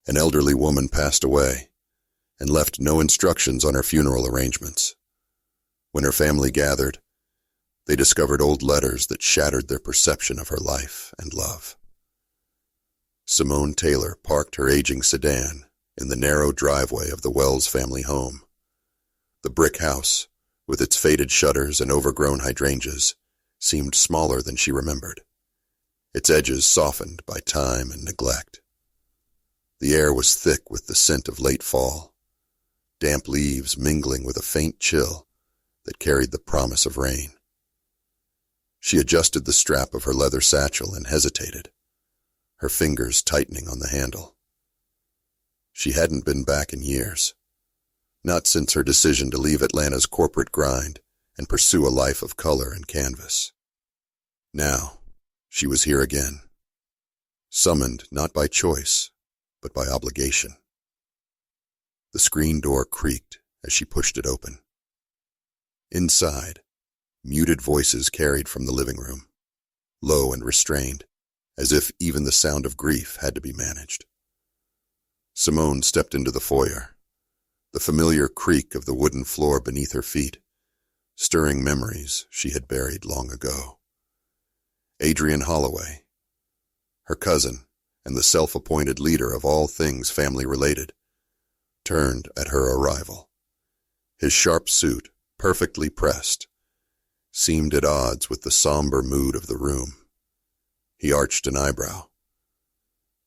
An elderly woman passed away and left no instructions on her funeral arrangements. When her family gathered, they discovered old letters that shattered their perception of her life and love. Simone Taylor parked her aging sedan in the narrow driveway of the Wells family home. The brick house, with its faded shutters and overgrown hydrangeas, seemed smaller than she remembered, its edges softened by time and neglect. The air was thick with the scent of late fall, damp leaves mingling with a faint chill that carried the promise of rain. She adjusted the strap of her leather satchel and hesitated, her fingers tightening on the handle. She hadn't been back in years, not since her decision to leave Atlanta's corporate grind and pursue a life of color and canvas. Now, she was here again, summoned not by choice, but by obligation. The screen door creaked as she pushed it open. Inside, muted voices carried from the living room, low and restrained, as if even the sound of grief had to be managed. Simone stepped into the foyer, the familiar creak of the wooden floor beneath her feet, stirring memories she had buried long ago. Adrian Holloway, her cousin and the self-appointed leader of all things family-related, turned at her arrival. His sharp suit, perfectly pressed, seemed at odds with the somber mood of the room. He arched an eyebrow.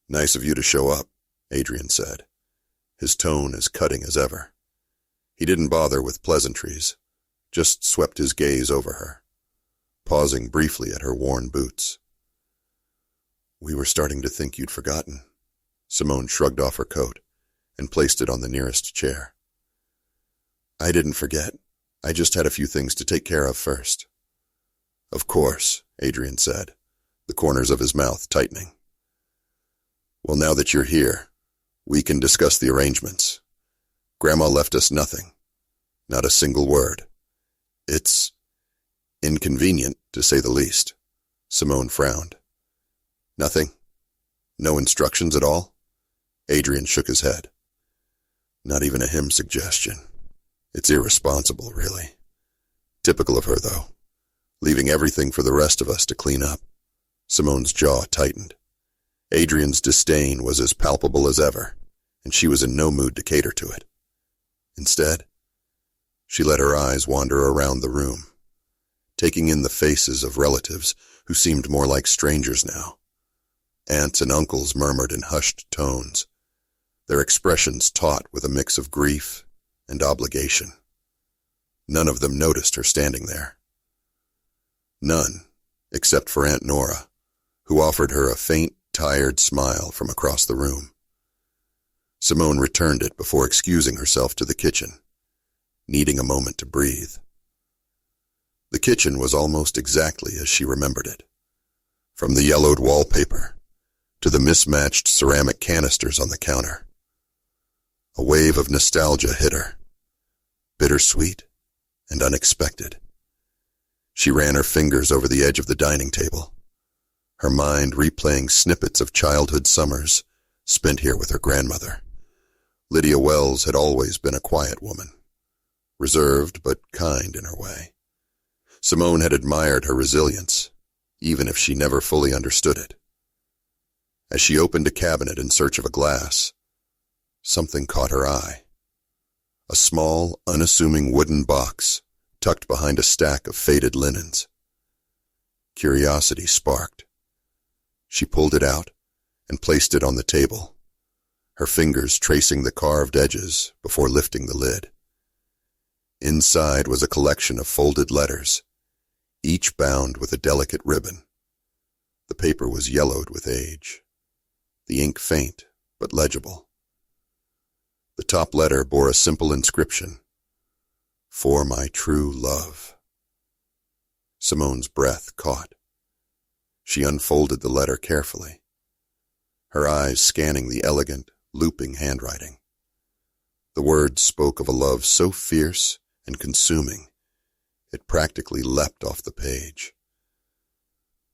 "Nice of you to show up," Adrian said, his tone as cutting as ever. He didn't bother with pleasantries, just swept his gaze over her, pausing briefly at her worn boots. "We were starting to think you'd forgotten." Simone shrugged off her coat and placed it on the nearest chair. "I didn't forget. I just had a few things to take care of first." "Of course," Adrian said, the corners of his mouth tightening. "Well, now that you're here, we can discuss the arrangements. Grandma left us nothing, not a single word. It's inconvenient, to say the least." Simone frowned. "Nothing? No instructions at all?" Adrian shook his head. "Not even a hymn suggestion. It's irresponsible, really. Typical of her, though, leaving everything for the rest of us to clean up." Simone's jaw tightened. Adrian's disdain was as palpable as ever, and she was in no mood to cater to it. Instead, she let her eyes wander around the room, taking in the faces of relatives who seemed more like strangers now. Aunts and uncles murmured in hushed tones, their expressions taut with a mix of grief and obligation. None of them noticed her standing there. None, except for Aunt Nora, who offered her a faint, tired smile from across the room. Simone returned it before excusing herself to the kitchen, needing a moment to breathe. The kitchen was almost exactly as she remembered it, from the yellowed wallpaper to the mismatched ceramic canisters on the counter. A wave of nostalgia hit her, bittersweet and unexpected. She ran her fingers over the edge of the dining table, her mind replaying snippets of childhood summers spent here with her grandmother. Lydia Wells had always been a quiet woman, reserved but kind in her way. Simone had admired her resilience, even if she never fully understood it. As she opened a cabinet in search of a glass, something caught her eye. A small, unassuming wooden box tucked behind a stack of faded linens. Curiosity sparked. She pulled it out and placed it on the table, her fingers tracing the carved edges before lifting the lid. Inside was a collection of folded letters, each bound with a delicate ribbon. The paper was yellowed with age, the ink faint but legible. The top letter bore a simple inscription, "For my true love." Simone's breath caught. She unfolded the letter carefully, her eyes scanning the elegant, looping handwriting. The words spoke of a love so fierce and consuming, it practically leapt off the page.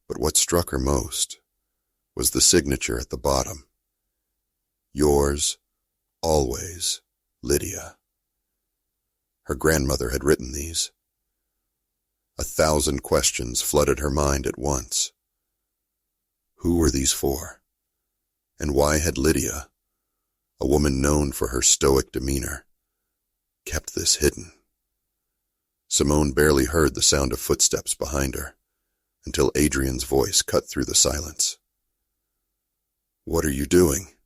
But what struck her most was the signature at the bottom. Yours, always, Lydia. Her grandmother had written these. 1,000 questions flooded her mind at once. Who were these for? And why had Lydia, a woman known for her stoic demeanor, kept this hidden? Simone barely heard the sound of footsteps behind her, until Adrian's voice cut through the silence. "What are you doing?"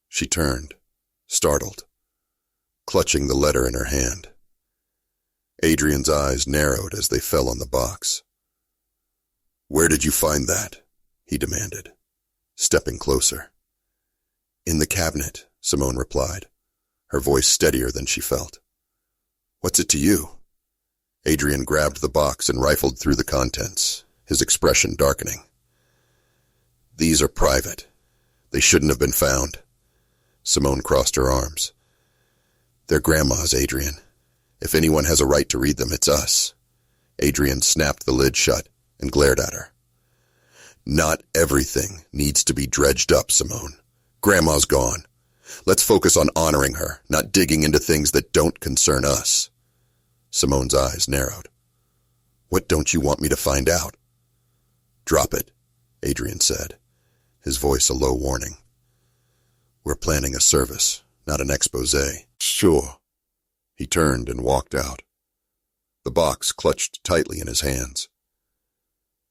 She turned, startled, clutching the letter in her hand. Adrian's eyes narrowed as they fell on the box. "Where did you find that?" he demanded, stepping closer. "In the cabinet," Simone replied, her voice steadier than she felt. "What's it to you?" Adrian grabbed the box and rifled through the contents, his expression darkening. "These are private. They shouldn't have been found." Simone crossed her arms. "They're Grandma's, Adrian. If anyone has a right to read them, it's us." Adrian snapped the lid shut and glared at her. "Not everything needs to be dredged up, Simone. Grandma's gone. Let's focus on honoring her, not digging into things that don't concern us." Simone's eyes narrowed. "What don't you want me to find out?" "Drop it," Adrian said, his voice a low warning. "We're planning a service, not an exposé." "Sure." He turned and walked out, the box clutched tightly in his hands.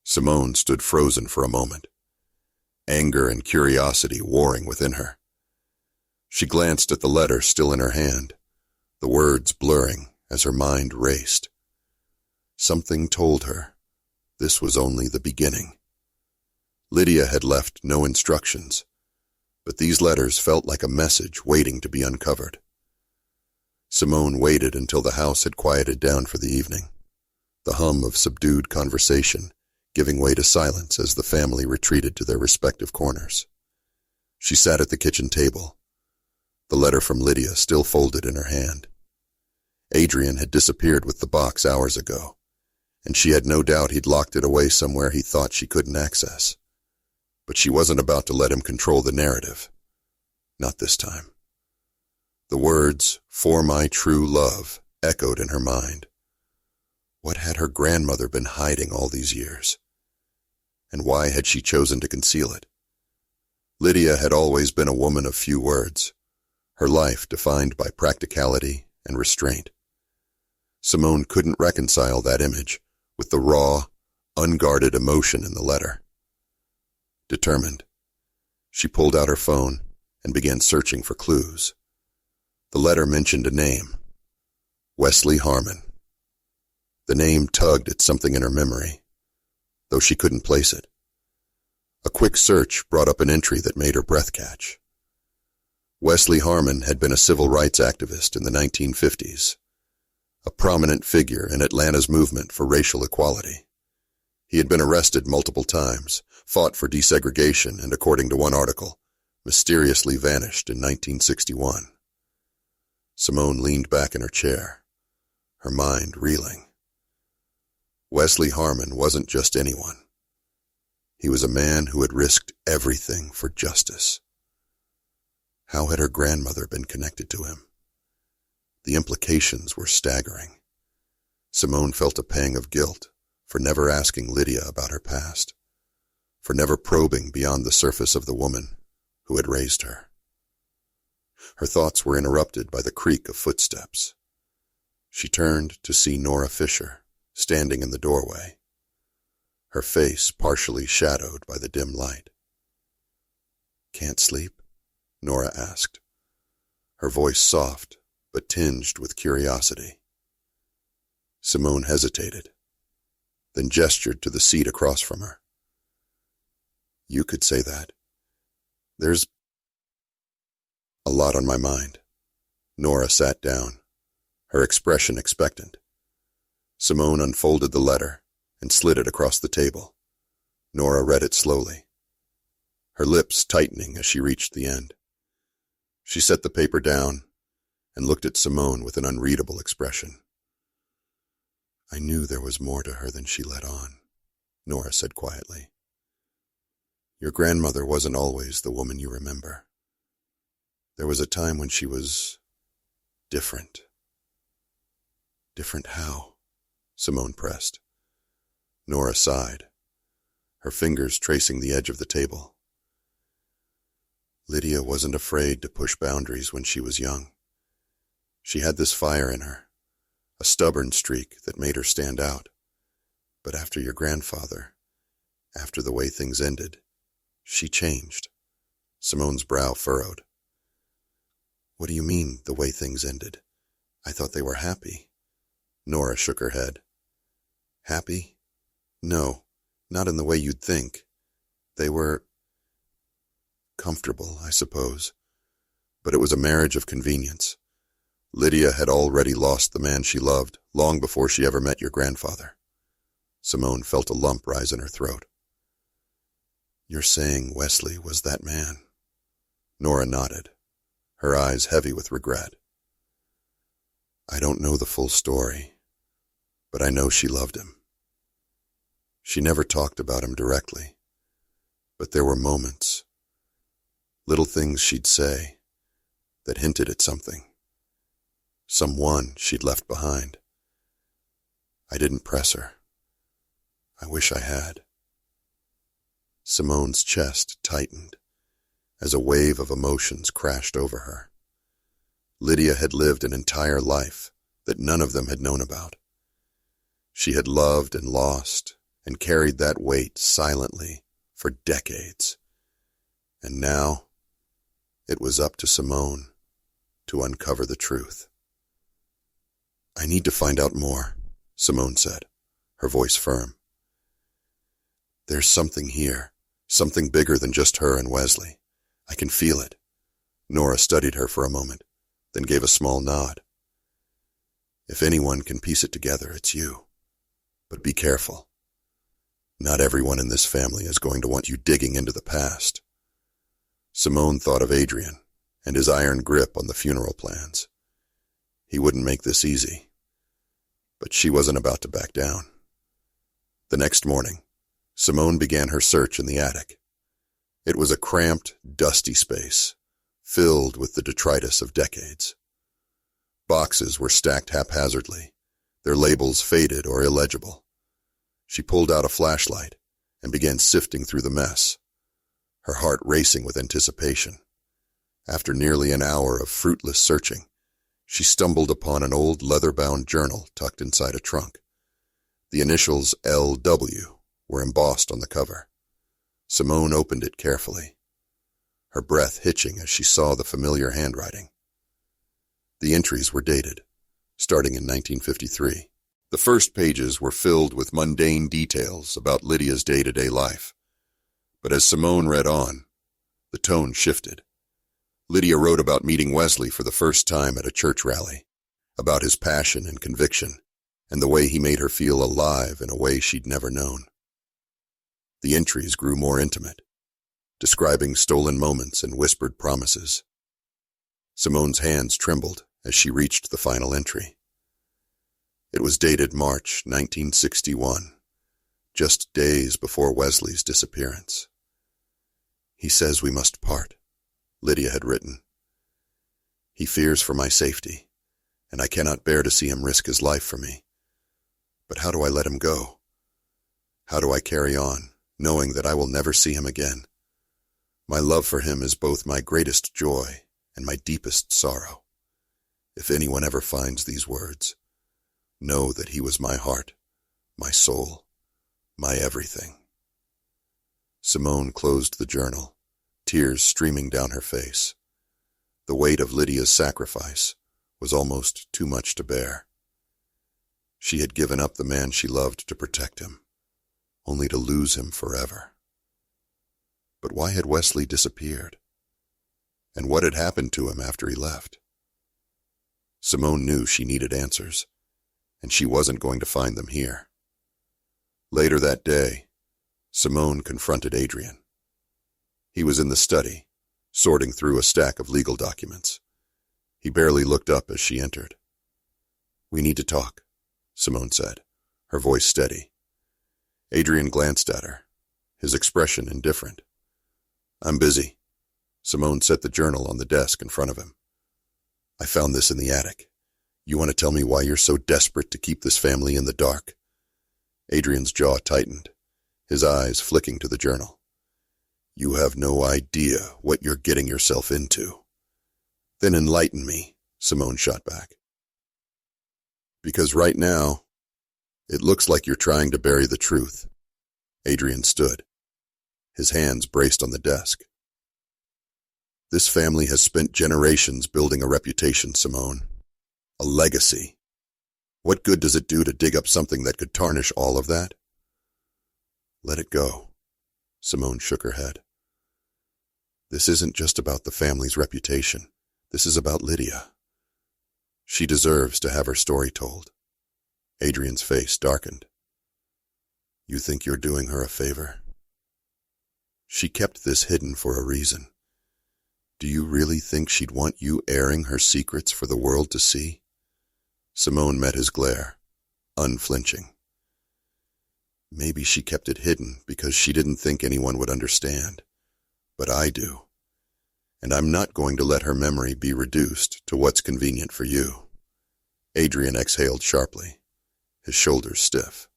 Simone stood frozen for a moment, anger and curiosity warring within her. She glanced at the letter still in her hand, the words blurring as her mind raced. Something told her this was only the beginning. Lydia had left no instructions, but these letters felt like a message waiting to be uncovered. Simone waited until the house had quieted down for the evening, the hum of subdued conversation giving way to silence as the family retreated to their respective corners. She sat at the kitchen table, the letter from Lydia still folded in her hand. Adrian had disappeared with the box hours ago, and she had no doubt he'd locked it away somewhere he thought she couldn't access. But she wasn't about to let him control the narrative. Not this time. The words, "for my true love," echoed in her mind. What had her grandmother been hiding all these years? And why had she chosen to conceal it? Lydia had always been a woman of few words, her life defined by practicality and restraint. Simone couldn't reconcile that image with the raw, unguarded emotion in the letter. Determined, she pulled out her phone and began searching for clues. The letter mentioned a name, Wesley Harmon. The name tugged at something in her memory, though she couldn't place it. A quick search brought up an entry that made her breath catch. Wesley Harmon had been a civil rights activist in the 1950s, a prominent figure in Atlanta's movement for racial equality. He had been arrested multiple times, fought for desegregation, and according to one article, mysteriously vanished in 1961. Simone leaned back in her chair, her mind reeling. Wesley Harmon wasn't just anyone. He was a man who had risked everything for justice. How had her grandmother been connected to him? The implications were staggering. Simone felt a pang of guilt for never asking Lydia about her past, for never probing beyond the surface of the woman who had raised her. Her thoughts were interrupted by the creak of footsteps. She turned to see Nora Fisher standing in the doorway, her face partially shadowed by the dim light. "Can't sleep?" Nora asked, her voice soft but tinged with curiosity. Simone hesitated, then gestured to the seat across from her. "You could say that. There's a lot on my mind." Nora sat down, her expression expectant. Simone unfolded the letter and slid it across the table. Nora read it slowly, her lips tightening as she reached the end. She set the paper down and looked at Simone with an unreadable expression. "I knew there was more to her than she let on," Nora said quietly. "Your grandmother wasn't always the woman you remember. There was a time when she was different. Different how? Simone pressed. Nora sighed, her fingers tracing the edge of the table. Lydia wasn't afraid to push boundaries when she was young. She had this fire in her, a stubborn streak that made her stand out. But after your grandfather, after the way things ended, she changed. Simone's brow furrowed. What do you mean, the way things ended? I thought they were happy. Nora shook her head. Happy? No, not in the way you'd think. They were comfortable, I suppose. But it was a marriage of convenience. Lydia had already lost the man she loved long before she ever met your grandfather. Simone felt a lump rise in her throat. You're saying Wesley was that man? Nora nodded, her eyes heavy with regret. I don't know the full story, but I know she loved him. She never talked about him directly, but there were moments, little things she'd say that hinted at something, someone she'd left behind. I didn't press her. I wish I had. Simone's chest tightened as a wave of emotions crashed over her. Lydia had lived an entire life that none of them had known about. She had loved and lost and carried that weight silently for decades. And now it was up to Simone to uncover the truth. I need to find out more, Simone said, her voice firm. There's something here, something bigger than just her and Wesley. I can feel it. Nora studied her for a moment, then gave a small nod. If anyone can piece it together, it's you. But be careful. Not everyone in this family is going to want you digging into the past. Simone thought of Adrian and his iron grip on the funeral plans. He wouldn't make this easy. But she wasn't about to back down. The next morning, Simone began her search in the attic. It was a cramped, dusty space, filled with the detritus of decades. Boxes were stacked haphazardly, their labels faded or illegible. She pulled out a flashlight and began sifting through the mess, her heart racing with anticipation. After nearly an hour of fruitless searching, she stumbled upon an old leather-bound journal tucked inside a trunk. The initials L.W. were embossed on the cover. Simone opened it carefully, her breath hitching as she saw the familiar handwriting. The entries were dated, starting in 1953. The first pages were filled with mundane details about Lydia's day-to-day life. But as Simone read on, the tone shifted. Lydia wrote about meeting Wesley for the first time at a church rally, about his passion and conviction, and the way he made her feel alive in a way she'd never known. The entries grew more intimate, describing stolen moments and whispered promises. Simone's hands trembled as she reached the final entry. It was dated March 1961, just days before Wesley's disappearance. He says we must part, Lydia had written. He fears for my safety, and I cannot bear to see him risk his life for me. But how do I let him go? How do I carry on, knowing that I will never see him again? My love for him is both my greatest joy and my deepest sorrow. If anyone ever finds these words, know that he was my heart, my soul, my everything. Simone closed the journal, tears streaming down her face. The weight of Lydia's sacrifice was almost too much to bear. She had given up the man she loved to protect him, only to lose him forever. But why had Wesley disappeared? And what had happened to him after he left? Simone knew she needed answers, and she wasn't going to find them here. Later that day, Simone confronted Adrian. He was in the study, sorting through a stack of legal documents. He barely looked up as she entered. We need to talk, Simone said, her voice steady. Adrian glanced at her, his expression indifferent. I'm busy. Simone set the journal on the desk in front of him. I found this in the attic. You want to tell me why you're so desperate to keep this family in the dark? Adrian's jaw tightened, his eyes flicking to the journal. You have no idea what you're getting yourself into. Then enlighten me, Simone shot back. Because right now, it looks like you're trying to bury the truth. Adrian stood, his hands braced on the desk. This family has spent generations building a reputation, Simone. A legacy. What good does it do to dig up something that could tarnish all of that? Let it go. Simone shook her head. This isn't just about the family's reputation. This is about Lydia. She deserves to have her story told. Adrian's face darkened. You think you're doing her a favor? She kept this hidden for a reason. Do you really think she'd want you airing her secrets for the world to see? Simone met his glare, unflinching. Maybe she kept it hidden because she didn't think anyone would understand. But I do. And I'm not going to let her memory be reduced to what's convenient for you. Adrian exhaled sharply, his shoulders stiff.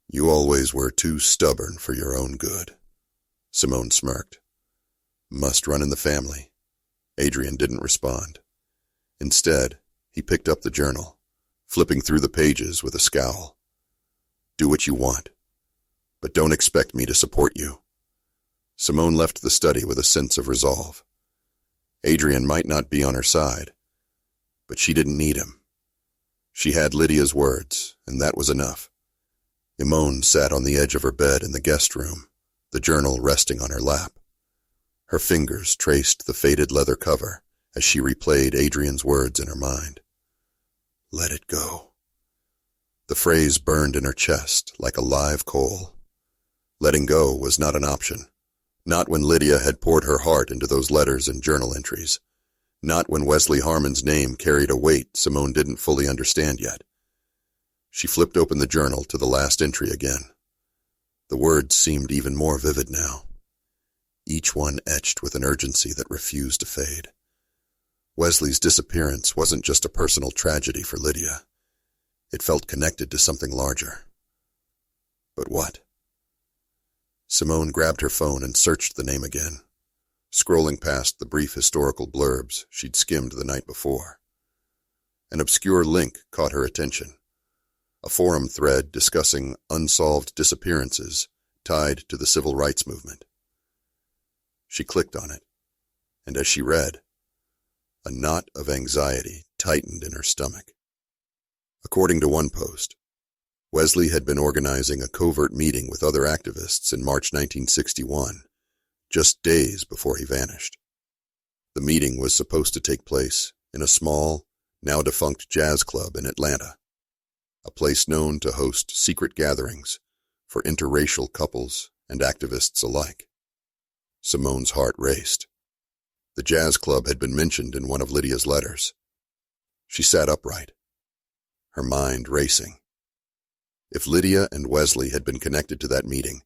You always were too stubborn for your own good. Simone smirked. Must run in the family. Adrian didn't respond. Instead, he picked up the journal, flipping through the pages with a scowl. Do what you want, but don't expect me to support you. Simone left the study with a sense of resolve. Adrian might not be on her side, but she didn't need him. She had Lydia's words, and that was enough. Simone sat on the edge of her bed in the guest room, the journal resting on her lap. Her fingers traced the faded leather cover as she replayed Adrian's words in her mind. Let it go. The phrase burned in her chest like a live coal. Letting go was not an option. Not when Lydia had poured her heart into those letters and journal entries. Not when Wesley Harmon's name carried a weight Simone didn't fully understand yet. She flipped open the journal to the last entry again. The words seemed even more vivid now, each one etched with an urgency that refused to fade. Wesley's disappearance wasn't just a personal tragedy for Lydia. It felt connected to something larger. But what? Simone grabbed her phone and searched the name again, scrolling past the brief historical blurbs she'd skimmed the night before. An obscure link caught her attention. A forum thread discussing unsolved disappearances tied to the civil rights movement. She clicked on it, and as she read, a knot of anxiety tightened in her stomach. According to one post, Wesley had been organizing a covert meeting with other activists in March 1961, just days before he vanished. The meeting was supposed to take place in a small, now-defunct jazz club in Atlanta, a place known to host secret gatherings for interracial couples and activists alike. Simone's heart raced. The jazz club had been mentioned in one of Lydia's letters. She sat upright, her mind racing. If Lydia and Wesley had been connected to that meeting,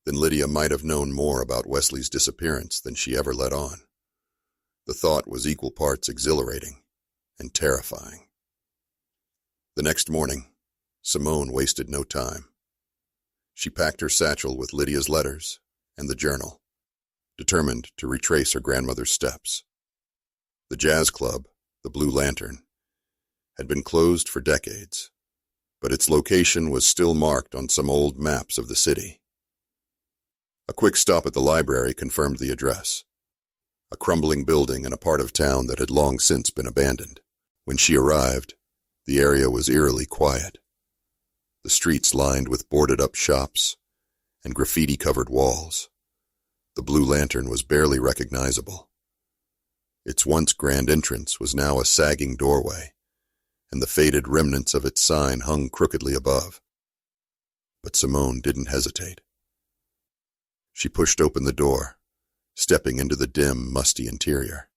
then Lydia might have known more about Wesley's disappearance than she ever let on. The thought was equal parts exhilarating and terrifying. The next morning, Simone wasted no time. She packed her satchel with Lydia's letters and the journal, determined to retrace her grandmother's steps. The jazz club, the Blue Lantern, had been closed for decades, but its location was still marked on some old maps of the city. A quick stop at the library confirmed the address, a crumbling building in a part of town that had long since been abandoned. When she arrived, the area was eerily quiet, the streets lined with boarded-up shops and graffiti-covered walls. The Blue Lantern was barely recognizable. Its once grand entrance was now a sagging doorway, and the faded remnants of its sign hung crookedly above. But Simone didn't hesitate. She pushed open the door, stepping into the dim, musty interior.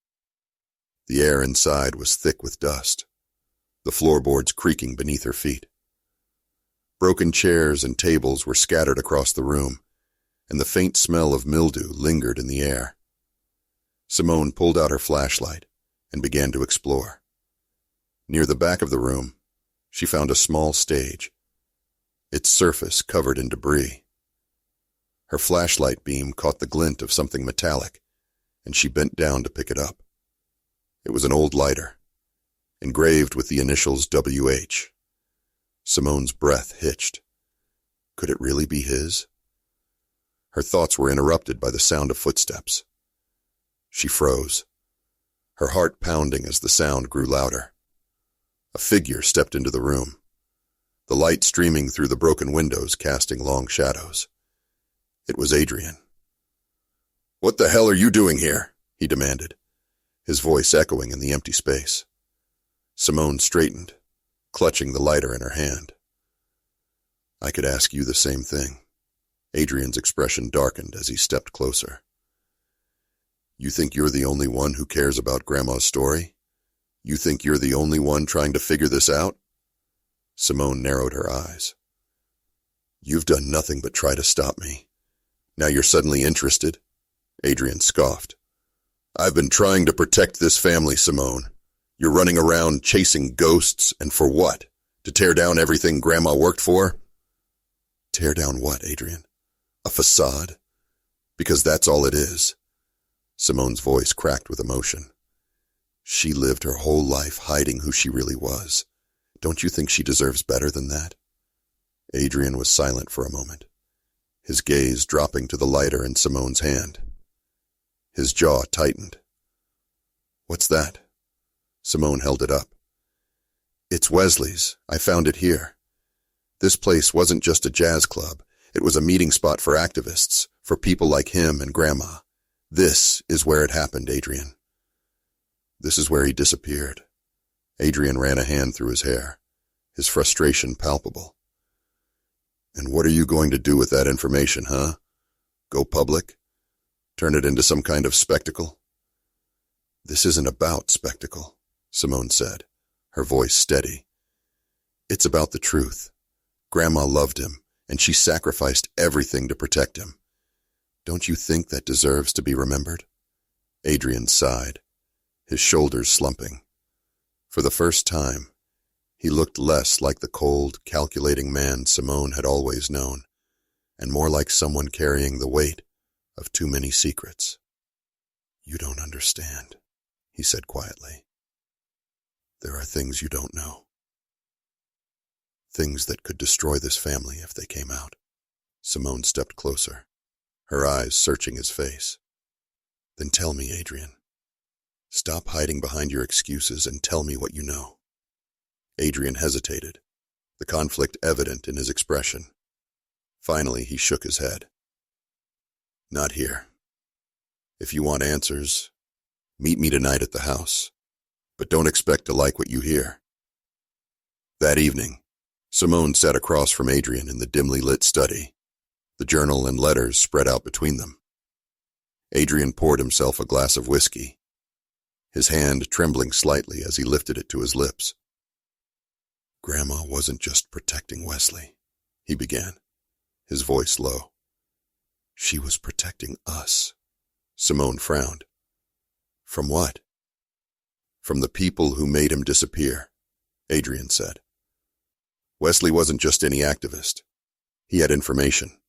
The air inside was thick with dust, the floorboards creaking beneath her feet. Broken chairs and tables were scattered across the room, and the faint smell of mildew lingered in the air. Simone pulled out her flashlight and began to explore. Near the back of the room, she found a small stage, its surface covered in debris. Her flashlight beam caught the glint of something metallic, and she bent down to pick it up. It was an old lighter, engraved with the initials WH. Simone's breath hitched. Could it really be his? Her thoughts were interrupted by the sound of footsteps. She froze, her heart pounding as the sound grew louder. A figure stepped into the room, the light streaming through the broken windows, casting long shadows. It was Adrian. "What the hell are you doing here?" he demanded, his voice echoing in the empty space. Simone straightened, clutching the lighter in her hand. "I could ask you the same thing." Adrian's expression darkened as he stepped closer. "You think you're the only one who cares about Grandma's story? You think you're the only one trying to figure this out?" Simone narrowed her eyes. "You've done nothing but try to stop me. Now you're suddenly interested?" Adrian scoffed. "I've been trying to protect this family, Simone. You're running around chasing ghosts, and for what? To tear down everything Grandma worked for?" "Tear down what, Adrian? A facade? Because that's all it is." Simone's voice cracked with emotion. "She lived her whole life hiding who she really was. Don't you think she deserves better than that?" Adrian was silent for a moment, his gaze dropping to the lighter in Simone's hand. His jaw tightened. "What's that?" Simone held it up. "It's Wesley's. I found it here. This place wasn't just a jazz club. It was a meeting spot for activists, for people like him and Grandma. This is where it happened, Adrian. This is where he disappeared." Adrian ran a hand through his hair, his frustration palpable. "And what are you going to do with that information, huh? Go public? Turn it into some kind of spectacle?" "This isn't about spectacle," Simone said, her voice steady. "It's about the truth. Grandma loved him, and she sacrificed everything to protect him. Don't you think that deserves to be remembered?" Adrian sighed, his shoulders slumping. For the first time, he looked less like the cold, calculating man Simone had always known, and more like someone carrying the weight of too many secrets. "You don't understand," he said quietly. "There are things you don't know. Things that could destroy this family if they came out." Simone stepped closer, her eyes searching his face. "Then tell me, Adrian. Stop hiding behind your excuses and tell me what you know." Adrian hesitated, the conflict evident in his expression. Finally, he shook his head. "Not here. If you want answers, meet me tonight at the house, but don't expect to like what you hear." That evening, Simone sat across from Adrian in the dimly lit study, the journal and letters spread out between them. Adrian poured himself a glass of whiskey, his hand trembling slightly as he lifted it to his lips. "Grandma wasn't just protecting Wesley," he began, his voice low. "She was protecting us." Simone frowned. "From what?" "From the people who made him disappear," Adrian said. "Wesley wasn't just any activist. He had information,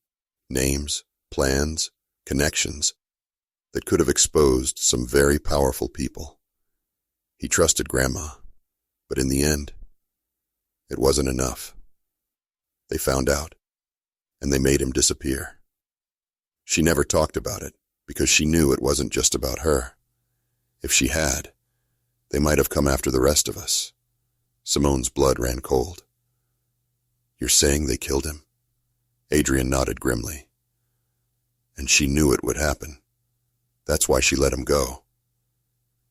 names, plans, connections that could have exposed some very powerful people. He trusted Grandma, but in the end, it wasn't enough. They found out, and they made him disappear. She never talked about it because she knew it wasn't just about her. If she had, they might have come after the rest of us." Simone's blood ran cold. "You're saying they killed him?" Adrian nodded grimly. "And she knew it would happen. That's why she let him go.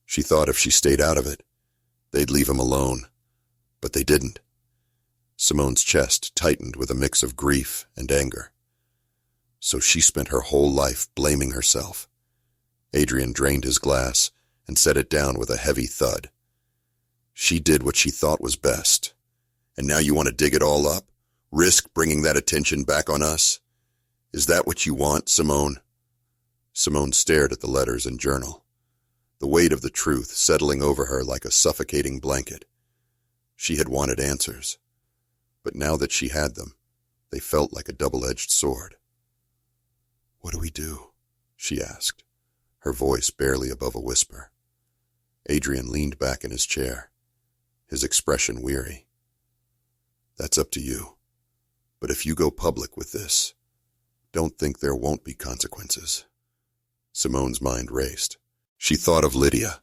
She thought if she stayed out of it, they'd leave him alone, but they didn't." Simone's chest tightened with a mix of grief and anger. "So she spent her whole life blaming herself." Adrian drained his glass and set it down with a heavy thud. "She did what she thought was best. And now you want to dig it all up? Risk bringing that attention back on us? Is that what you want, Simone?" Simone stared at the letters and journal, the weight of the truth settling over her like a suffocating blanket. She had wanted answers, but now that she had them, they felt like a double-edged sword. "What do we do?" she asked, her voice barely above a whisper. Adrian leaned back in his chair, his expression weary. "That's up to you. But if you go public with this, don't think there won't be consequences." Simone's mind raced. She thought of Lydia,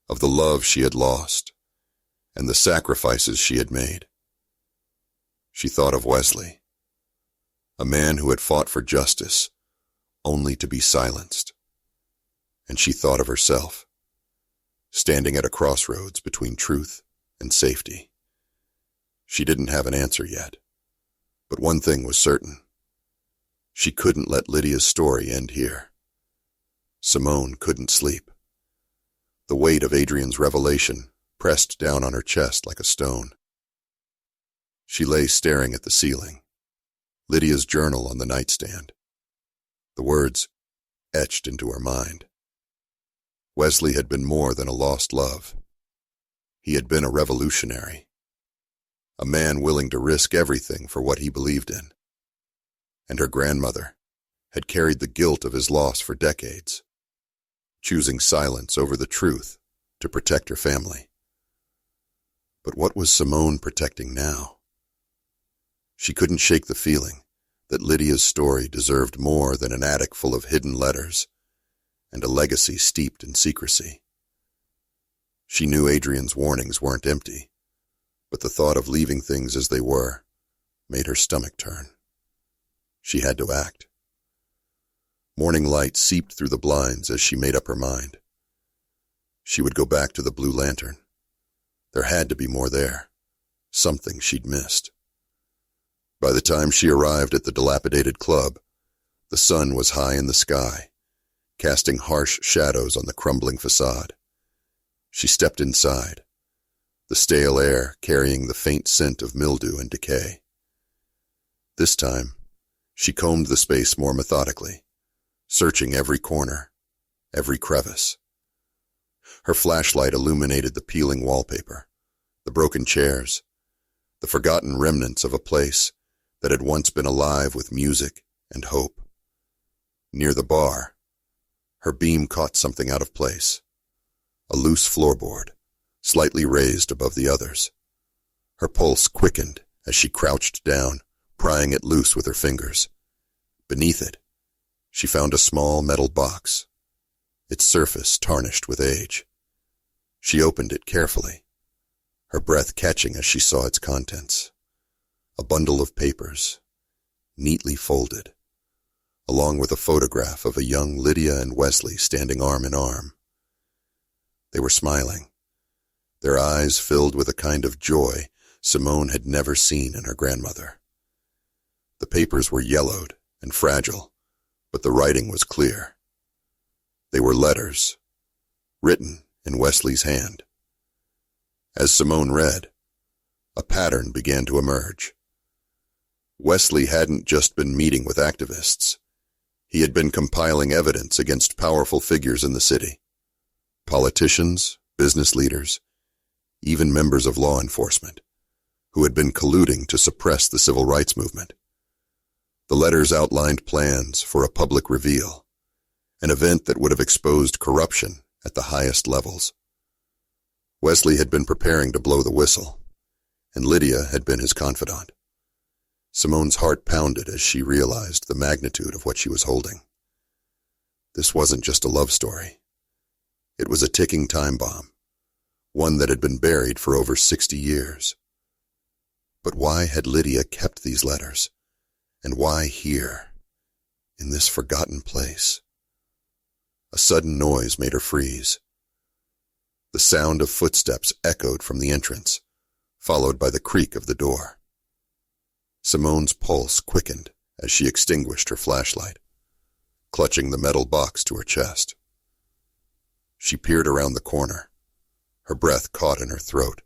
of the love she had lost, and the sacrifices she had made. She thought of Wesley, a man who had fought for justice, only to be silenced. And she thought of herself, standing at a crossroads between truth and safety. She didn't have an answer yet, but one thing was certain. She couldn't let Lydia's story end here. Simone couldn't sleep. The weight of Adrian's revelation pressed down on her chest like a stone. She lay staring at the ceiling, Lydia's journal on the nightstand. The words etched into her mind. Wesley had been more than a lost love. He had been a revolutionary, a man willing to risk everything for what he believed in. And her grandmother had carried the guilt of his loss for decades, choosing silence over the truth to protect her family. But what was Simone protecting now? She couldn't shake the feeling that Lydia's story deserved more than an attic full of hidden letters and a legacy steeped in secrecy. She knew Adrian's warnings weren't empty, but the thought of leaving things as they were made her stomach turn. She had to act. Morning light seeped through the blinds as she made up her mind. She would go back to the Blue Lantern. There had to be more there, something she'd missed. By the time she arrived at the dilapidated club, the sun was high in the sky, casting harsh shadows on the crumbling facade. She stepped inside, the stale air carrying the faint scent of mildew and decay. This time, she combed the space more methodically, searching every corner, every crevice. Her flashlight illuminated the peeling wallpaper, the broken chairs, the forgotten remnants of a place that had once been alive with music and hope. Near the bar, her beam caught something out of place, a loose floorboard, slightly raised above the others. Her pulse quickened as she crouched down, prying it loose with her fingers. Beneath it, she found a small metal box, its surface tarnished with age. She opened it carefully, her breath catching as she saw its contents. A bundle of papers, neatly folded, along with a photograph of a young Lydia and Wesley standing arm in arm. They were smiling, their eyes filled with a kind of joy Simone had never seen in her grandmother. The papers were yellowed and fragile, but the writing was clear. They were letters, written in Wesley's hand. As Simone read, a pattern began to emerge. Wesley hadn't just been meeting with activists. He had been compiling evidence against powerful figures in the city. Politicians, business leaders, even members of law enforcement, who had been colluding to suppress the civil rights movement. The letters outlined plans for a public reveal, an event that would have exposed corruption at the highest levels. Wesley had been preparing to blow the whistle, and Lydia had been his confidant. Simone's heart pounded as she realized the magnitude of what she was holding. This wasn't just a love story. It was a ticking time bomb, one that had been buried for over 60 years. But why had Lydia kept these letters? And why here, in this forgotten place? A sudden noise made her freeze. The sound of footsteps echoed from the entrance, followed by the creak of the door. Simone's pulse quickened as she extinguished her flashlight, clutching the metal box to her chest. She peered around the corner, her breath caught in her throat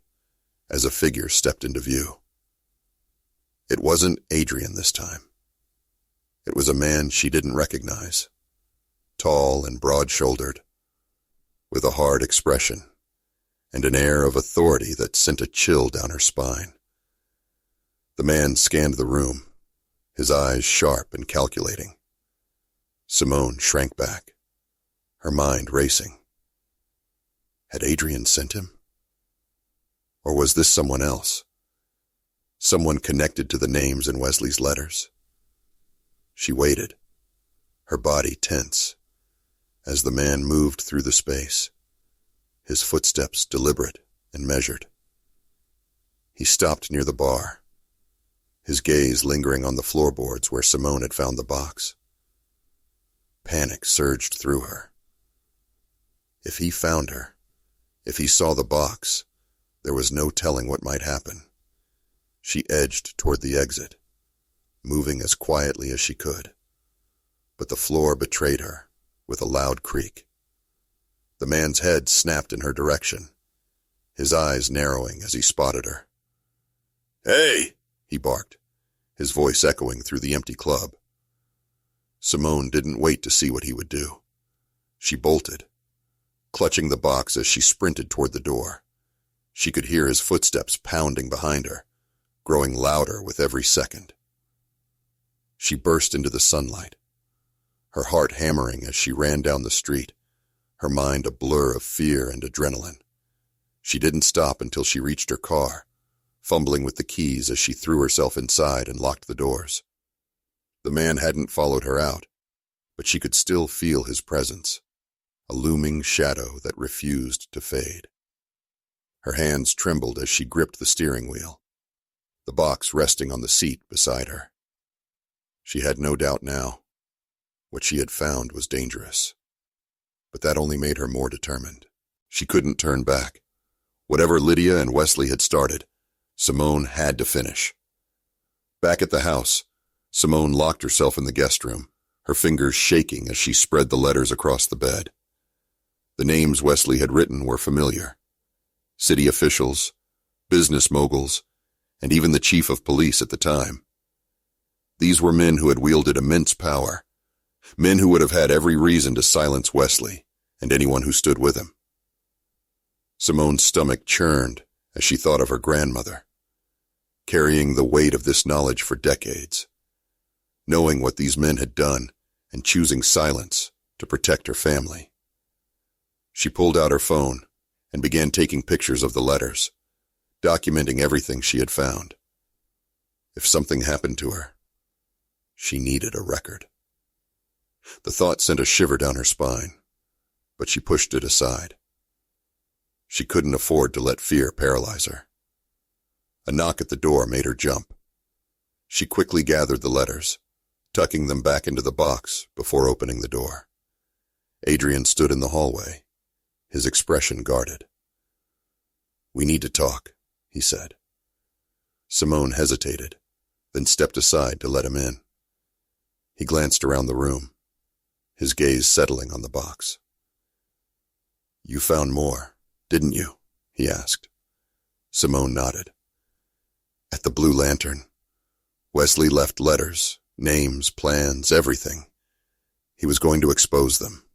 as a figure stepped into view. It wasn't Adrian this time. It was a man she didn't recognize, tall and broad-shouldered, with a hard expression and an air of authority that sent a chill down her spine. The man scanned the room, his eyes sharp and calculating. Simone shrank back, her mind racing. Had Adrian sent him? Or was this someone else? Someone connected to the names in Wesley's letters? She waited, her body tense, as the man moved through the space, his footsteps deliberate and measured. He stopped near the bar, his gaze lingering on the floorboards where Simone had found the box. Panic surged through her. If he found her, if he saw the box, there was no telling what might happen. She edged toward the exit, moving as quietly as she could. But the floor betrayed her with a loud creak. The man's head snapped in her direction, his eyes narrowing as he spotted her. "Hey!" he barked, his voice echoing through the empty club. Simone didn't wait to see what he would do. She bolted, clutching the box as she sprinted toward the door. She could hear his footsteps pounding behind her, growing louder with every second. She burst into the sunlight, her heart hammering as she ran down the street, her mind a blur of fear and adrenaline. She didn't stop until she reached her car, fumbling with the keys as she threw herself inside and locked the doors. The man hadn't followed her out, but she could still feel his presence, a looming shadow that refused to fade. Her hands trembled as she gripped the steering wheel, the box resting on the seat beside her. She had no doubt now. What she had found was dangerous, but that only made her more determined. She couldn't turn back. Whatever Lydia and Wesley had started, Simone had to finish. Back at the house, Simone locked herself in the guest room, her fingers shaking as she spread the letters across the bed. The names Wesley had written were familiar. City officials, business moguls, and even the chief of police at the time. These were men who had wielded immense power, men who would have had every reason to silence Wesley and anyone who stood with him. Simone's stomach churned as she thought of her grandmother, carrying the weight of this knowledge for decades, knowing what these men had done and choosing silence to protect her family. She pulled out her phone and began taking pictures of the letters, documenting everything she had found. If something happened to her, she needed a record. The thought sent a shiver down her spine, but she pushed it aside. She couldn't afford to let fear paralyze her. A knock at the door made her jump. She quickly gathered the letters, tucking them back into the box before opening the door. Adrian stood in the hallway, his expression guarded. "We need to talk," he said. Simone hesitated, then stepped aside to let him in. He glanced around the room, his gaze settling on the box. "You found more, didn't you?" he asked. Simone nodded. At the Blue Lantern, Wesley left letters, names, plans, everything. He was going to expose them.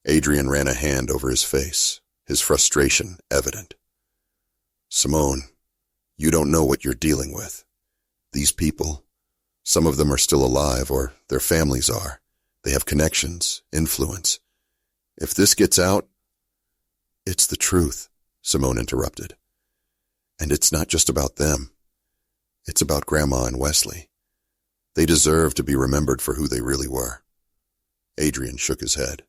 Adrian ran a hand over his face, his frustration evident. "Simone, you don't know what you're dealing with. These people, some of them are still alive, or their families are. They have connections, influence. If this gets out—" "It's the truth," Simone interrupted. "And it's not just about them. It's about Grandma and Wesley. They deserve to be remembered for who they really were." Adrian shook his head.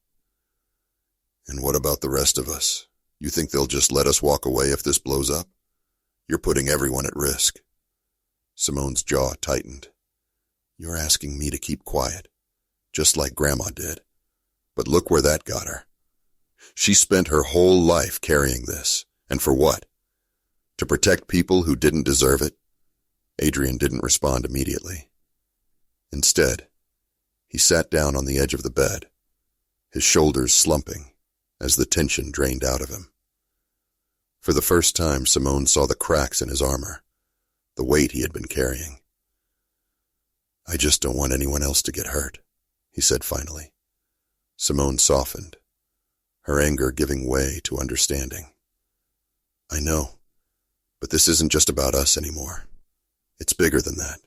"And what about the rest of us? You think they'll just let us walk away if this blows up? You're putting everyone at risk." Simone's jaw tightened. "You're asking me to keep quiet, just like Grandma did. But look where that got her. She spent her whole life carrying this, and for what? To protect people who didn't deserve it?" Adrian didn't respond immediately. Instead, he sat down on the edge of the bed, his shoulders slumping as the tension drained out of him. For the first time, Simone saw the cracks in his armor, the weight he had been carrying. "I just don't want anyone else to get hurt," he said finally. Simone softened, her anger giving way to understanding. I know, but this isn't just about us anymore. It's bigger than that.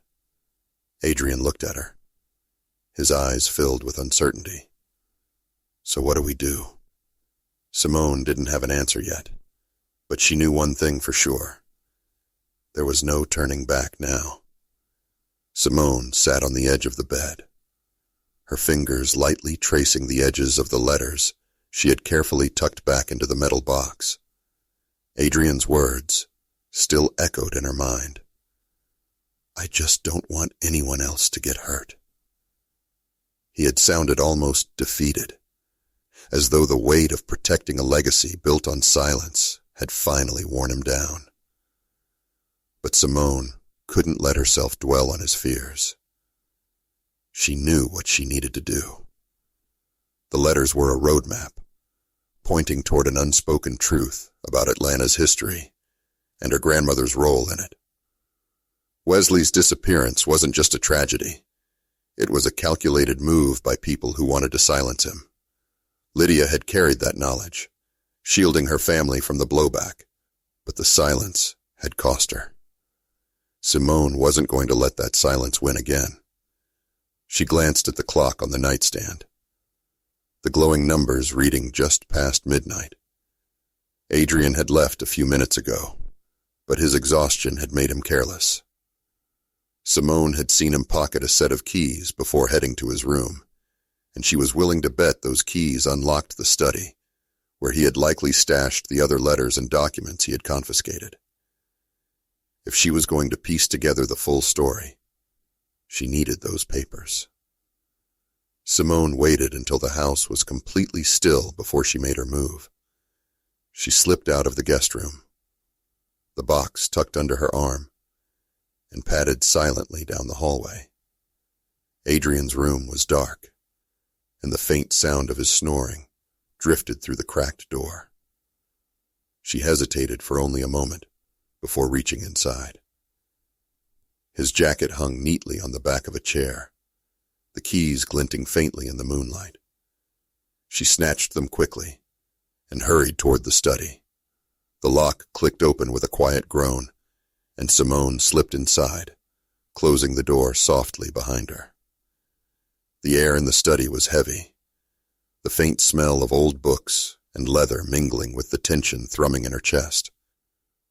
Adrian looked at her, his eyes filled with uncertainty. So what do we do? Simone didn't have an answer yet, but she knew one thing for sure. There was no turning back now. Simone sat on the edge of the bed, her fingers lightly tracing the edges of the letters she had carefully tucked back into the metal box. Adrian's words still echoed in her mind. I just don't want anyone else to get hurt. He had sounded almost defeated, as though the weight of protecting a legacy built on silence had finally worn him down. But Simone couldn't let herself dwell on his fears. She knew what she needed to do. The letters were a roadmap, pointing toward an unspoken truth about Atlanta's history and her grandmother's role in it. Wesley's disappearance wasn't just a tragedy. It was a calculated move by people who wanted to silence him. Lydia had carried that knowledge, shielding her family from the blowback, but the silence had cost her. Simone wasn't going to let that silence win again. She glanced at the clock on the nightstand, the glowing numbers reading just past midnight. Adrian had left a few minutes ago, but his exhaustion had made him careless. Simone had seen him pocket a set of keys before heading to his room, and she was willing to bet those keys unlocked the study, where he had likely stashed the other letters and documents he had confiscated. If she was going to piece together the full story, she needed those papers. Simone waited until the house was completely still before she made her move. She slipped out of the guest room, the box tucked under her arm, and padded silently down the hallway. Adrian's room was dark, and the faint sound of his snoring drifted through the cracked door. She hesitated for only a moment before reaching inside. His jacket hung neatly on the back of a chair, the keys glinting faintly in the moonlight. She snatched them quickly and hurried toward the study. The lock clicked open with a quiet groan, and Simone slipped inside, closing the door softly behind her. The air in the study was heavy, the faint smell of old books and leather mingling with the tension thrumming in her chest.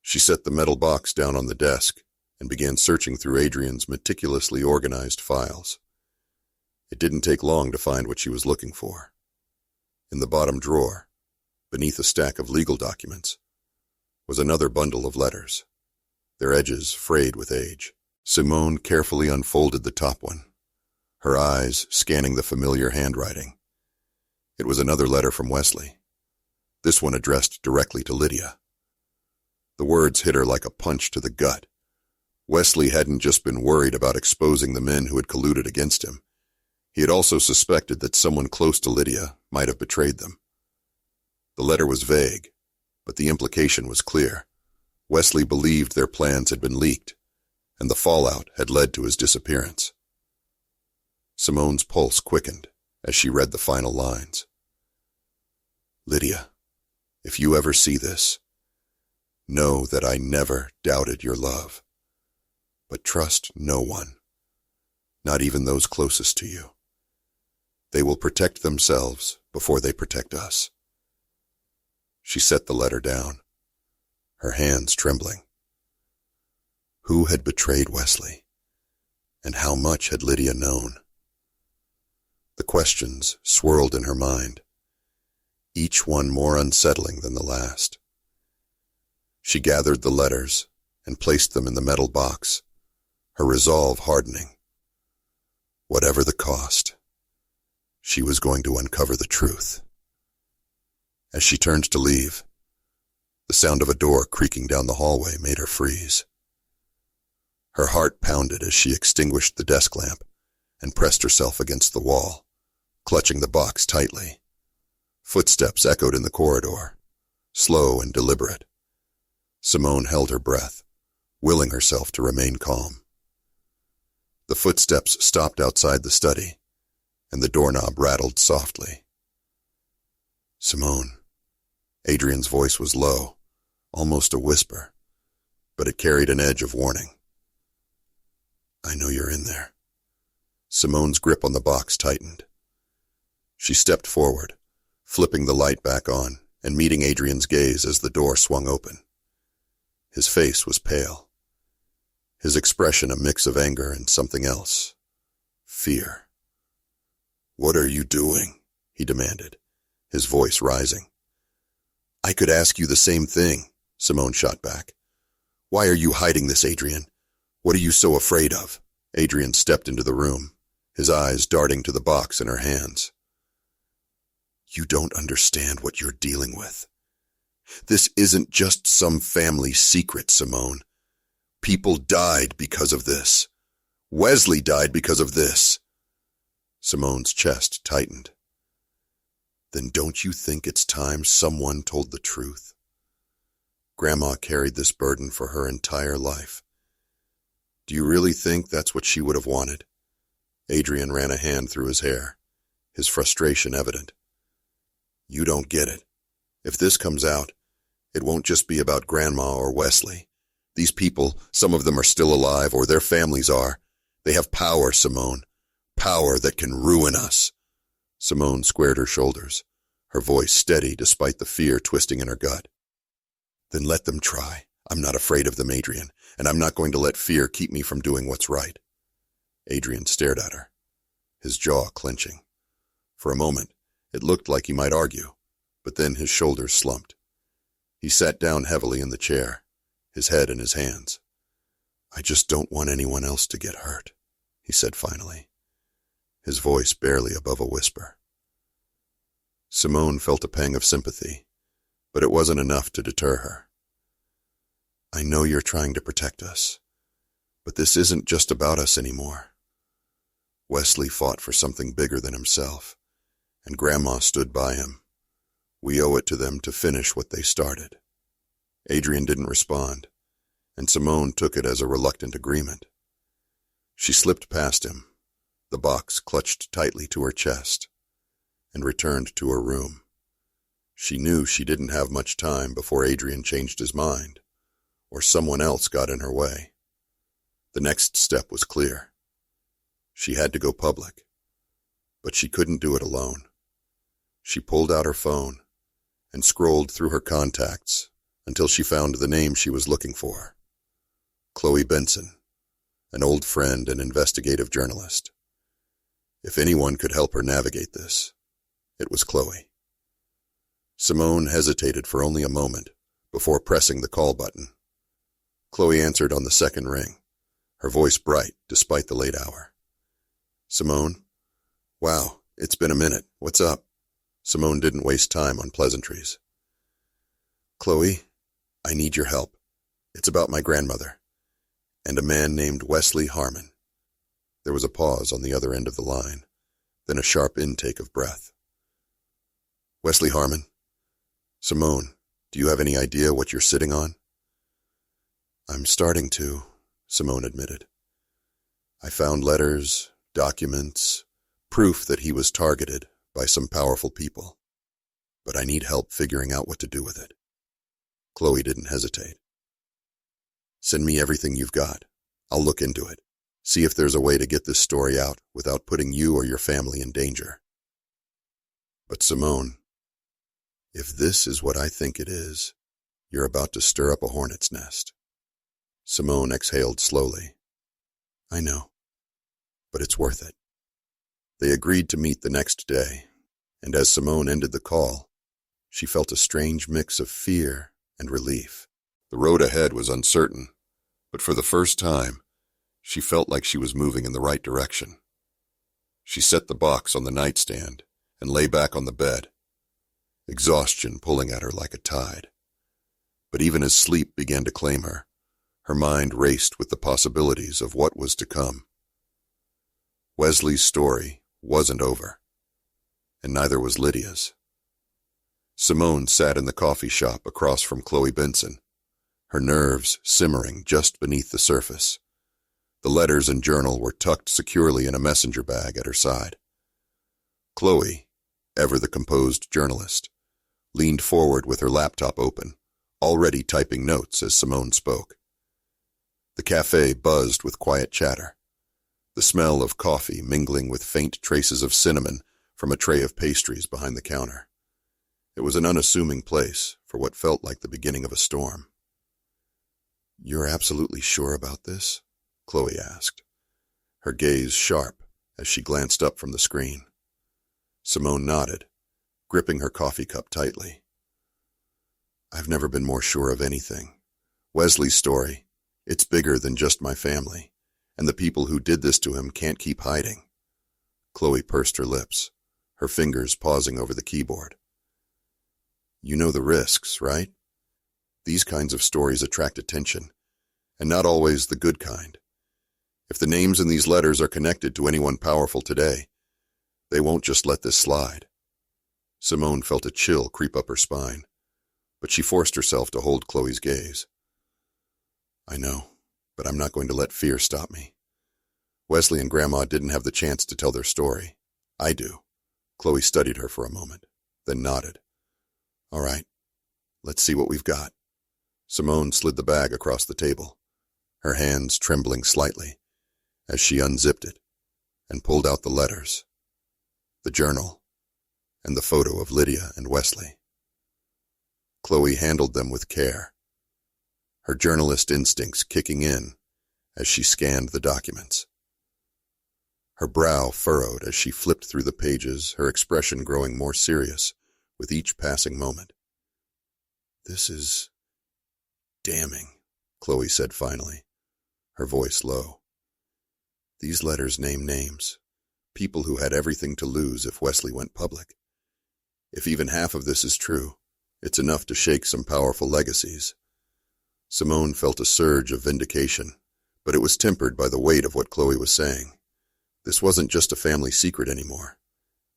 She set the metal box down on the desk and began searching through Adrian's meticulously organized files. It didn't take long to find what she was looking for. In the bottom drawer, beneath a stack of legal documents, was another bundle of letters, their edges frayed with age. Simone carefully unfolded the top one, her eyes scanning the familiar handwriting. It was another letter from Wesley, this one addressed directly to Lydia. The words hit her like a punch to the gut. Wesley hadn't just been worried about exposing the men who had colluded against him. He had also suspected that someone close to Lydia might have betrayed them. The letter was vague, but the implication was clear. Wesley believed their plans had been leaked, and the fallout had led to his disappearance. Simone's pulse quickened as she read the final lines. Lydia, if you ever see this, know that I never doubted your love. But trust no one, not even those closest to you. They will protect themselves before they protect us. She set the letter down, her hands trembling. Who had betrayed Wesley, and how much had Lydia known? The questions swirled in her mind, each one more unsettling than the last. She gathered the letters and placed them in the metal box, her resolve hardening. Whatever the cost, she was going to uncover the truth. As she turned to leave, the sound of a door creaking down the hallway made her freeze. Her heart pounded as she extinguished the desk lamp and pressed herself against the wall, clutching the box tightly. Footsteps echoed in the corridor, slow and deliberate. Simone held her breath, willing herself to remain calm. The footsteps stopped outside the study, and the doorknob rattled softly. Simone, Adrian's voice was low, almost a whisper, but it carried an edge of warning. I know you're in there. Simone's grip on the box tightened. She stepped forward, flipping the light back on and meeting Adrian's gaze as the door swung open. His face was pale, his expression a mix of anger and something else. Fear. What are you doing? He demanded, his voice rising. I could ask you the same thing, Simone shot back. Why are you hiding this, Adrian? What are you so afraid of? Adrian stepped into the room, his eyes darting to the box in her hands. You don't understand what you're dealing with. This isn't just some family secret, Simone. People died because of this. Wesley died because of this. Simone's chest tightened. Then don't you think it's time someone told the truth? Grandma carried this burden for her entire life. Do you really think that's what she would have wanted? Adrian ran a hand through his hair, his frustration evident. You don't get it. If this comes out, it won't just be about Grandma or Wesley. These people, some of them are still alive, or their families are. They have power, Simone. Power that can ruin us. Simone squared her shoulders, her voice steady despite the fear twisting in her gut. Then let them try. I'm not afraid of them, Adrian, and I'm not going to let fear keep me from doing what's right. Adrian stared at her, his jaw clenching. For a moment, it looked like he might argue, but then his shoulders slumped. He sat down heavily in the chair, his head in his hands. I just don't want anyone else to get hurt, he said finally, his voice barely above a whisper. Simone felt a pang of sympathy, but it wasn't enough to deter her. I know you're trying to protect us, but this isn't just about us anymore. Wesley fought for something bigger than himself, and Grandma stood by him. We owe it to them to finish what they started. Adrian didn't respond, and Simone took it as a reluctant agreement. She slipped past him, the box clutched tightly to her chest, and returned to her room. She knew she didn't have much time before Adrian changed his mind, or someone else got in her way. The next step was clear. She had to go public, but she couldn't do it alone. She pulled out her phone and scrolled through her contacts until she found the name she was looking for. Chloe Benson, an old friend and investigative journalist. If anyone could help her navigate this, it was Chloe. Simone hesitated for only a moment before pressing the call button. Chloe answered on the second ring, her voice bright despite the late hour. Simone? Wow, it's been a minute. What's up? Simone didn't waste time on pleasantries. Chloe, I need your help. It's about my grandmother and a man named Wesley Harmon. There was a pause on the other end of the line, then a sharp intake of breath. Wesley Harmon? Simone, do you have any idea what you're sitting on? I'm starting to, Simone admitted. I found letters, documents, proof that he was targeted by some powerful people, but I need help figuring out what to do with it. Chloe didn't hesitate. Send me everything you've got. I'll look into it, see if there's a way to get this story out without putting you or your family in danger. But Simone, if this is what I think it is, you're about to stir up a hornet's nest. Simone exhaled slowly. I know, but it's worth it. They agreed to meet the next day, and as Simone ended the call, she felt a strange mix of fear and relief. The road ahead was uncertain, but for the first time, she felt like she was moving in the right direction. She set the box on the nightstand and lay back on the bed, exhaustion pulling at her like a tide. But even as sleep began to claim her, her mind raced with the possibilities of what was to come. Wesley's story wasn't over, and neither was Lydia's. Simone sat in the coffee shop across from Chloe Benson, her nerves simmering just beneath the surface. The letters and journal were tucked securely in a messenger bag at her side. Chloe, ever the composed journalist, leaned forward with her laptop open, already typing notes as Simone spoke. The cafe buzzed with quiet chatter, the smell of coffee mingling with faint traces of cinnamon from a tray of pastries behind the counter. It was an unassuming place for what felt like the beginning of a storm. "You're absolutely sure about this?" Chloe asked, her gaze sharp as she glanced up from the screen. Simone nodded, gripping her coffee cup tightly. "I've never been more sure of anything. Wesley's story, it's bigger than just my family, and the people who did this to him can't keep hiding." Chloe pursed her lips, her fingers pausing over the keyboard. "You know the risks, right? These kinds of stories attract attention, and not always the good kind. If the names in these letters are connected to anyone powerful today, they won't just let this slide." Simone felt a chill creep up her spine, but she forced herself to hold Chloe's gaze. "I know, but I'm not going to let fear stop me. Wesley and Grandma didn't have the chance to tell their story. I do." Chloe studied her for a moment, then nodded. "All right, let's see what we've got." Simone slid the bag across the table, her hands trembling slightly as she unzipped it and pulled out the letters, the journal, and the photo of Lydia and Wesley. Chloe handled them with care, her journalist instincts kicking in as she scanned the documents. Her brow furrowed as she flipped through the pages, her expression growing more serious with each passing moment. "This is damning," Chloe said finally, her voice low. "These letters name names, people who had everything to lose if Wesley went public. If even half of this is true, it's enough to shake some powerful legacies." Simone felt a surge of vindication, but it was tempered by the weight of what Chloe was saying. This wasn't just a family secret anymore.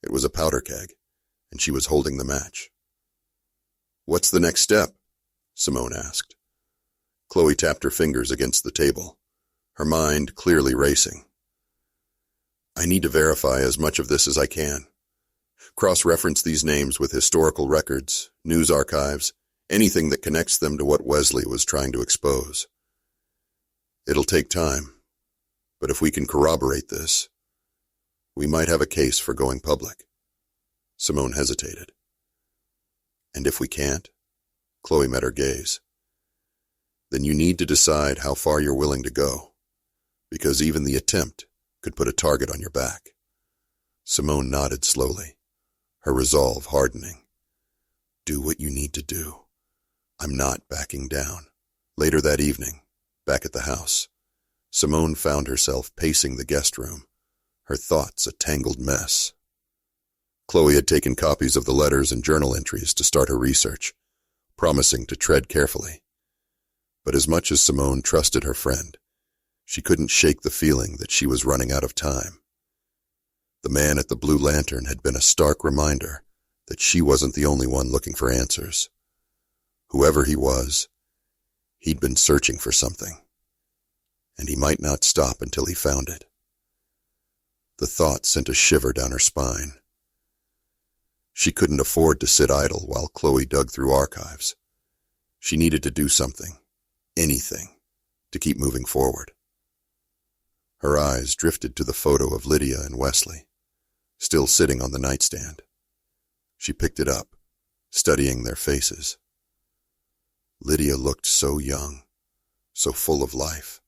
It was a powder keg, and she was holding the match. "What's the next step?" Simone asked. Chloe tapped her fingers against the table, her mind clearly racing. "I need to verify as much of this as I can. Cross-reference these names with historical records, news archives, anything that connects them to what Wesley was trying to expose. It'll take time, but if we can corroborate this, we might have a case for going public." Simone hesitated. "And if we can't?" Chloe met her gaze. "Then you need to decide how far you're willing to go, because even the attempt could put a target on your back." Simone nodded slowly, her resolve hardening. "Do what you need to do. I'm not backing down." Later that evening, back at the house, Simone found herself pacing the guest room, her thoughts a tangled mess. Chloe had taken copies of the letters and journal entries to start her research, promising to tread carefully. But as much as Simone trusted her friend, she couldn't shake the feeling that she was running out of time. The man at the Blue Lantern had been a stark reminder that she wasn't the only one looking for answers. Whoever he was, he'd been searching for something, and he might not stop until he found it. The thought sent a shiver down her spine. She couldn't afford to sit idle while Chloe dug through archives. She needed to do something, anything, to keep moving forward. Her eyes drifted to the photo of Lydia and Wesley, still sitting on the nightstand. She picked it up, studying their faces. Lydia looked so young, so full of life,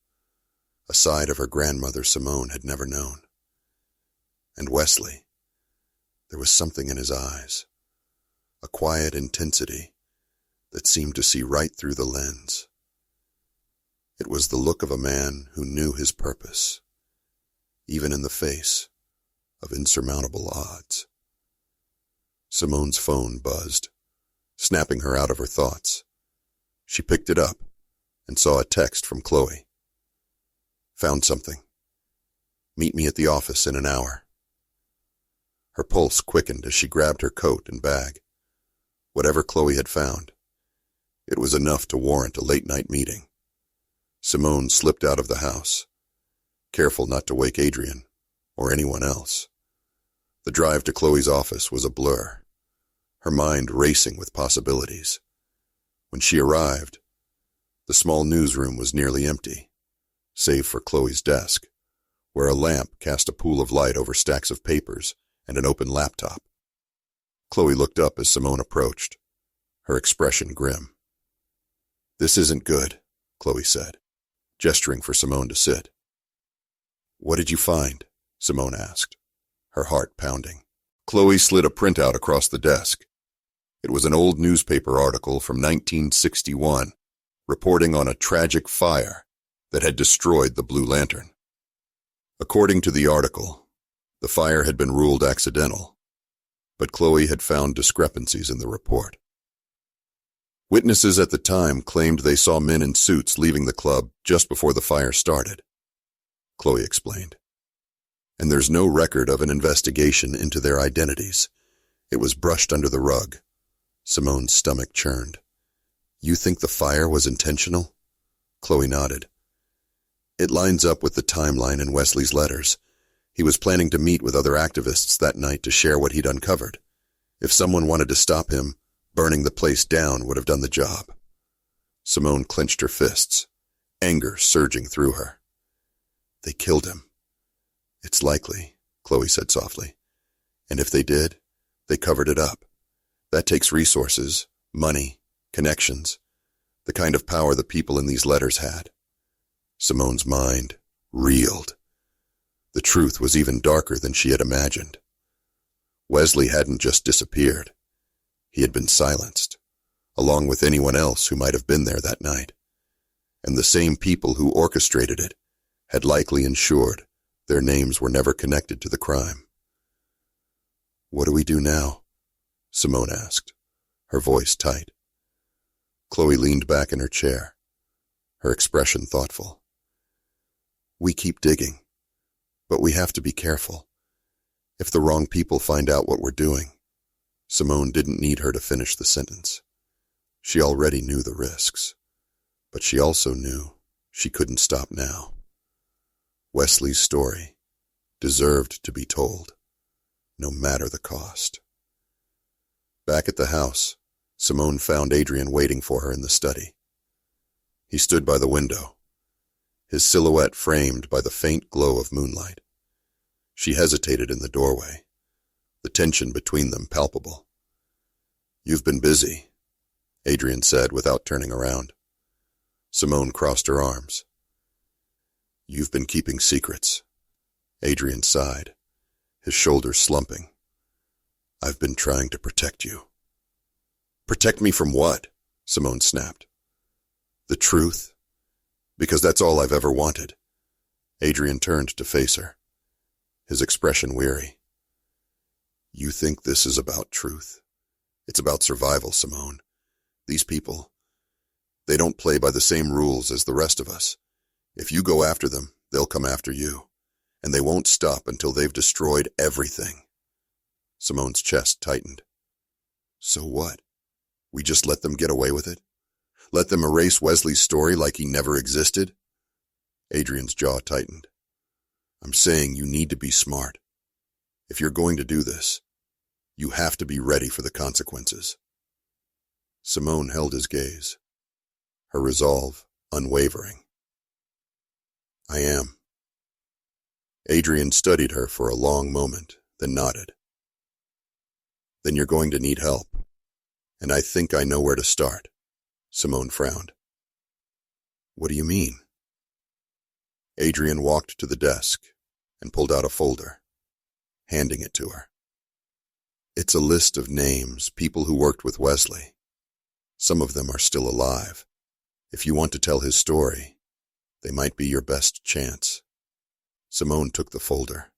a side of her grandmother Simone had never known. And Wesley, there was something in his eyes, a quiet intensity that seemed to see right through the lens. It was the look of a man who knew his purpose, even in the face of insurmountable odds. Simone's phone buzzed, snapping her out of her thoughts. She picked it up and saw a text from Chloe. "Found something. Meet me at the office in an hour." Her pulse quickened as she grabbed her coat and bag. Whatever Chloe had found, it was enough to warrant a late-night meeting. Simone slipped out of the house, careful not to wake Adrian or anyone else. The drive to Chloe's office was a blur, her mind racing with possibilities. When she arrived, the small newsroom was nearly empty, save for Chloe's desk, where a lamp cast a pool of light over stacks of papers and an open laptop. Chloe looked up as Simone approached, her expression grim. "This isn't good," Chloe said, gesturing for Simone to sit. "What did you find?" Simone asked, her heart pounding. Chloe slid a printout across the desk. It was an old newspaper article from 1961, reporting on a tragic fire that had destroyed the Blue Lantern. According to the article, the fire had been ruled accidental, but Chloe had found discrepancies in the report. Witnesses at the time claimed they saw men in suits leaving the club just before the fire started, Chloe explained. And there's no record of an investigation into their identities. It was brushed under the rug. Simone's stomach churned. "You think the fire was intentional?" Chloe nodded. "It lines up with the timeline in Wesley's letters. He was planning to meet with other activists that night to share what he'd uncovered. If someone wanted to stop him, burning the place down would have done the job." Simone clenched her fists, anger surging through her. "They killed him." "It's likely," Chloe said softly. "And if they did, they covered it up. That takes resources, money, connections, the kind of power the people in these letters had." Simone's mind reeled. The truth was even darker than she had imagined. Wesley hadn't just disappeared. He had been silenced, along with anyone else who might have been there that night. And the same people who orchestrated it had likely ensured their names were never connected to the crime. "What do we do now?" Simone asked, her voice tight. Chloe leaned back in her chair, her expression thoughtful. "We keep digging, but we have to be careful. If the wrong people find out what we're doing..." Simone didn't need her to finish the sentence. She already knew the risks, but she also knew she couldn't stop now. Wesley's story deserved to be told, no matter the cost. Back at the house, Simone found Adrian waiting for her in the study. He stood by the window, his silhouette framed by the faint glow of moonlight. She hesitated in the doorway, the tension between them palpable. "You've been busy," Adrian said without turning around. Simone crossed her arms. "You've been keeping secrets," Adrian sighed, his shoulders slumping. "I've been trying to protect you." "Protect me from what?" Simone snapped. "The truth. Because that's all I've ever wanted." Adrian turned to face her, his expression weary. "You think this is about truth? It's about survival, Simone. These people, they don't play by the same rules as the rest of us. If you go after them, they'll come after you, and they won't stop until they've destroyed everything." Simone's chest tightened. "So what? We just let them get away with it? Let them erase Wesley's story like he never existed?" Adrian's jaw tightened. "I'm saying you need to be smart. If you're going to do this, you have to be ready for the consequences." Simone held his gaze, her resolve unwavering. "I am." Adrian studied her for a long moment, then nodded. "Then you're going to need help, and I think I know where to start." Simone frowned. "What do you mean?" Adrian walked to the desk and pulled out a folder, handing it to her. "It's a list of names, people who worked with Wesley. Some of them are still alive. If you want to tell his story, they might be your best chance." Simone took the folder,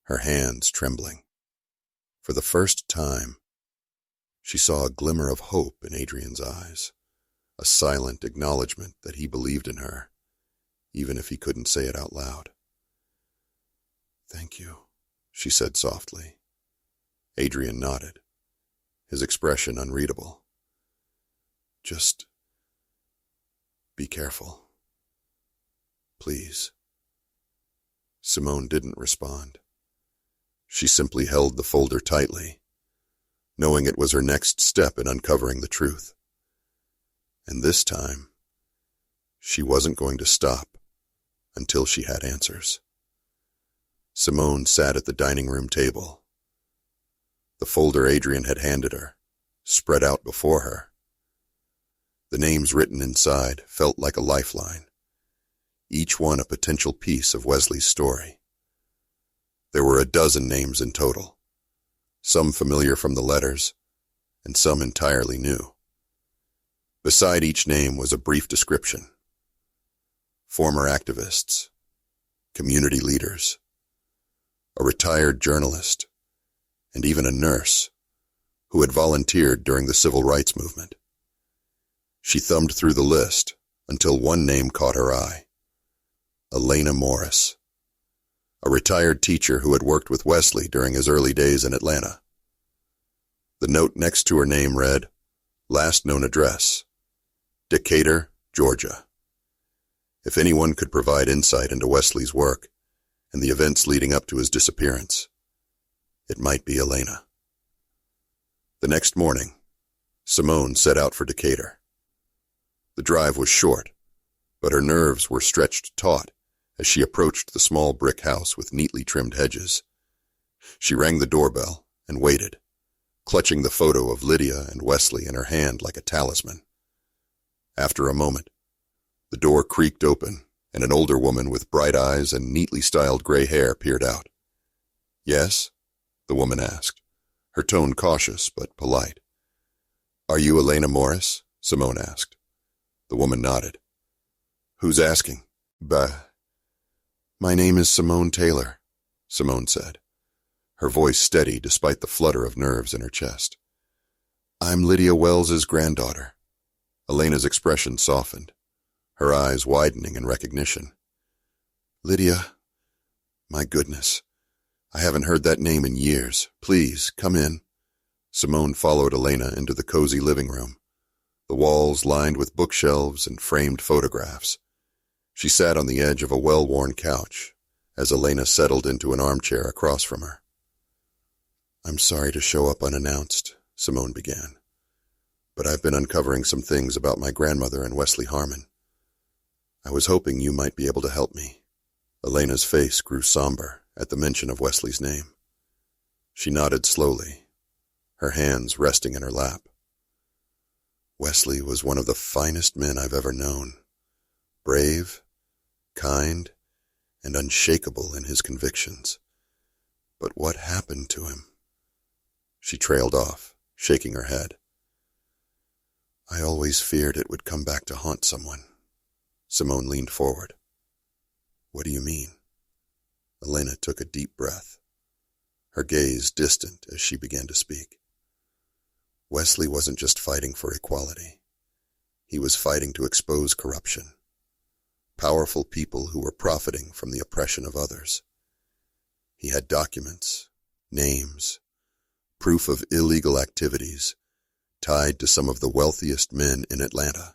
her hands trembling. For the first time, she saw a glimmer of hope in Adrian's eyes, a silent acknowledgement that he believed in her, even if he couldn't say it out loud. "Thank you," she said softly. Adrian nodded, his expression unreadable. "Just be careful. Please." Simone didn't respond. She simply held the folder tightly, knowing it was her next step in uncovering the truth. And this time, she wasn't going to stop until she had answers. Simone sat at the dining room table. The folder Adrian had handed her, spread out before her. The names written inside felt like a lifeline, each one a potential piece of Wesley's story. There were a dozen names in total, some familiar from the letters, and some entirely new. Beside each name was a brief description. Former activists, community leaders, a retired journalist, and even a nurse who had volunteered during the civil rights movement. She thumbed through the list until one name caught her eye. Elena Morris, a retired teacher who had worked with Wesley during his early days in Atlanta. The note next to her name read, "Last known address, Decatur, Georgia." If anyone could provide insight into Wesley's work and the events leading up to his disappearance, it might be Elena. The next morning, Simone set out for Decatur. The drive was short, but her nerves were stretched taut as she approached the small brick house with neatly trimmed hedges. She rang the doorbell and waited, clutching the photo of Lydia and Wesley in her hand like a talisman. After a moment, the door creaked open, and an older woman with bright eyes and neatly styled gray hair peered out. "Yes?" the woman asked, her tone cautious but polite. "Are you Elena Morris?" Simone asked. The woman nodded. "Who's asking?" "My name is Simone Taylor," Simone said, her voice steady despite the flutter of nerves in her chest. "I'm Lydia Wells's granddaughter." Elena's expression softened, her eyes widening in recognition. "Lydia, my goodness, I haven't heard that name in years. Please, come in." Simone followed Elena into the cozy living room, the walls lined with bookshelves and framed photographs. She sat on the edge of a well-worn couch as Elena settled into an armchair across from her. "I'm sorry to show up unannounced," Simone began, "but I've been uncovering some things about my grandmother and Wesley Harmon. I was hoping you might be able to help me." Elena's face grew somber at the mention of Wesley's name. She nodded slowly, her hands resting in her lap. "Wesley was one of the finest men I've ever known. Brave, kind, and unshakable in his convictions. But what happened to him?" She trailed off, shaking her head. "I always feared it would come back to haunt someone." Simone leaned forward. "What do you mean?" Elena took a deep breath, her gaze distant as she began to speak. "Wesley wasn't just fighting for equality. He was fighting to expose corruption. Powerful people who were profiting from the oppression of others. He had documents, names, proof of illegal activities tied to some of the wealthiest men in Atlanta,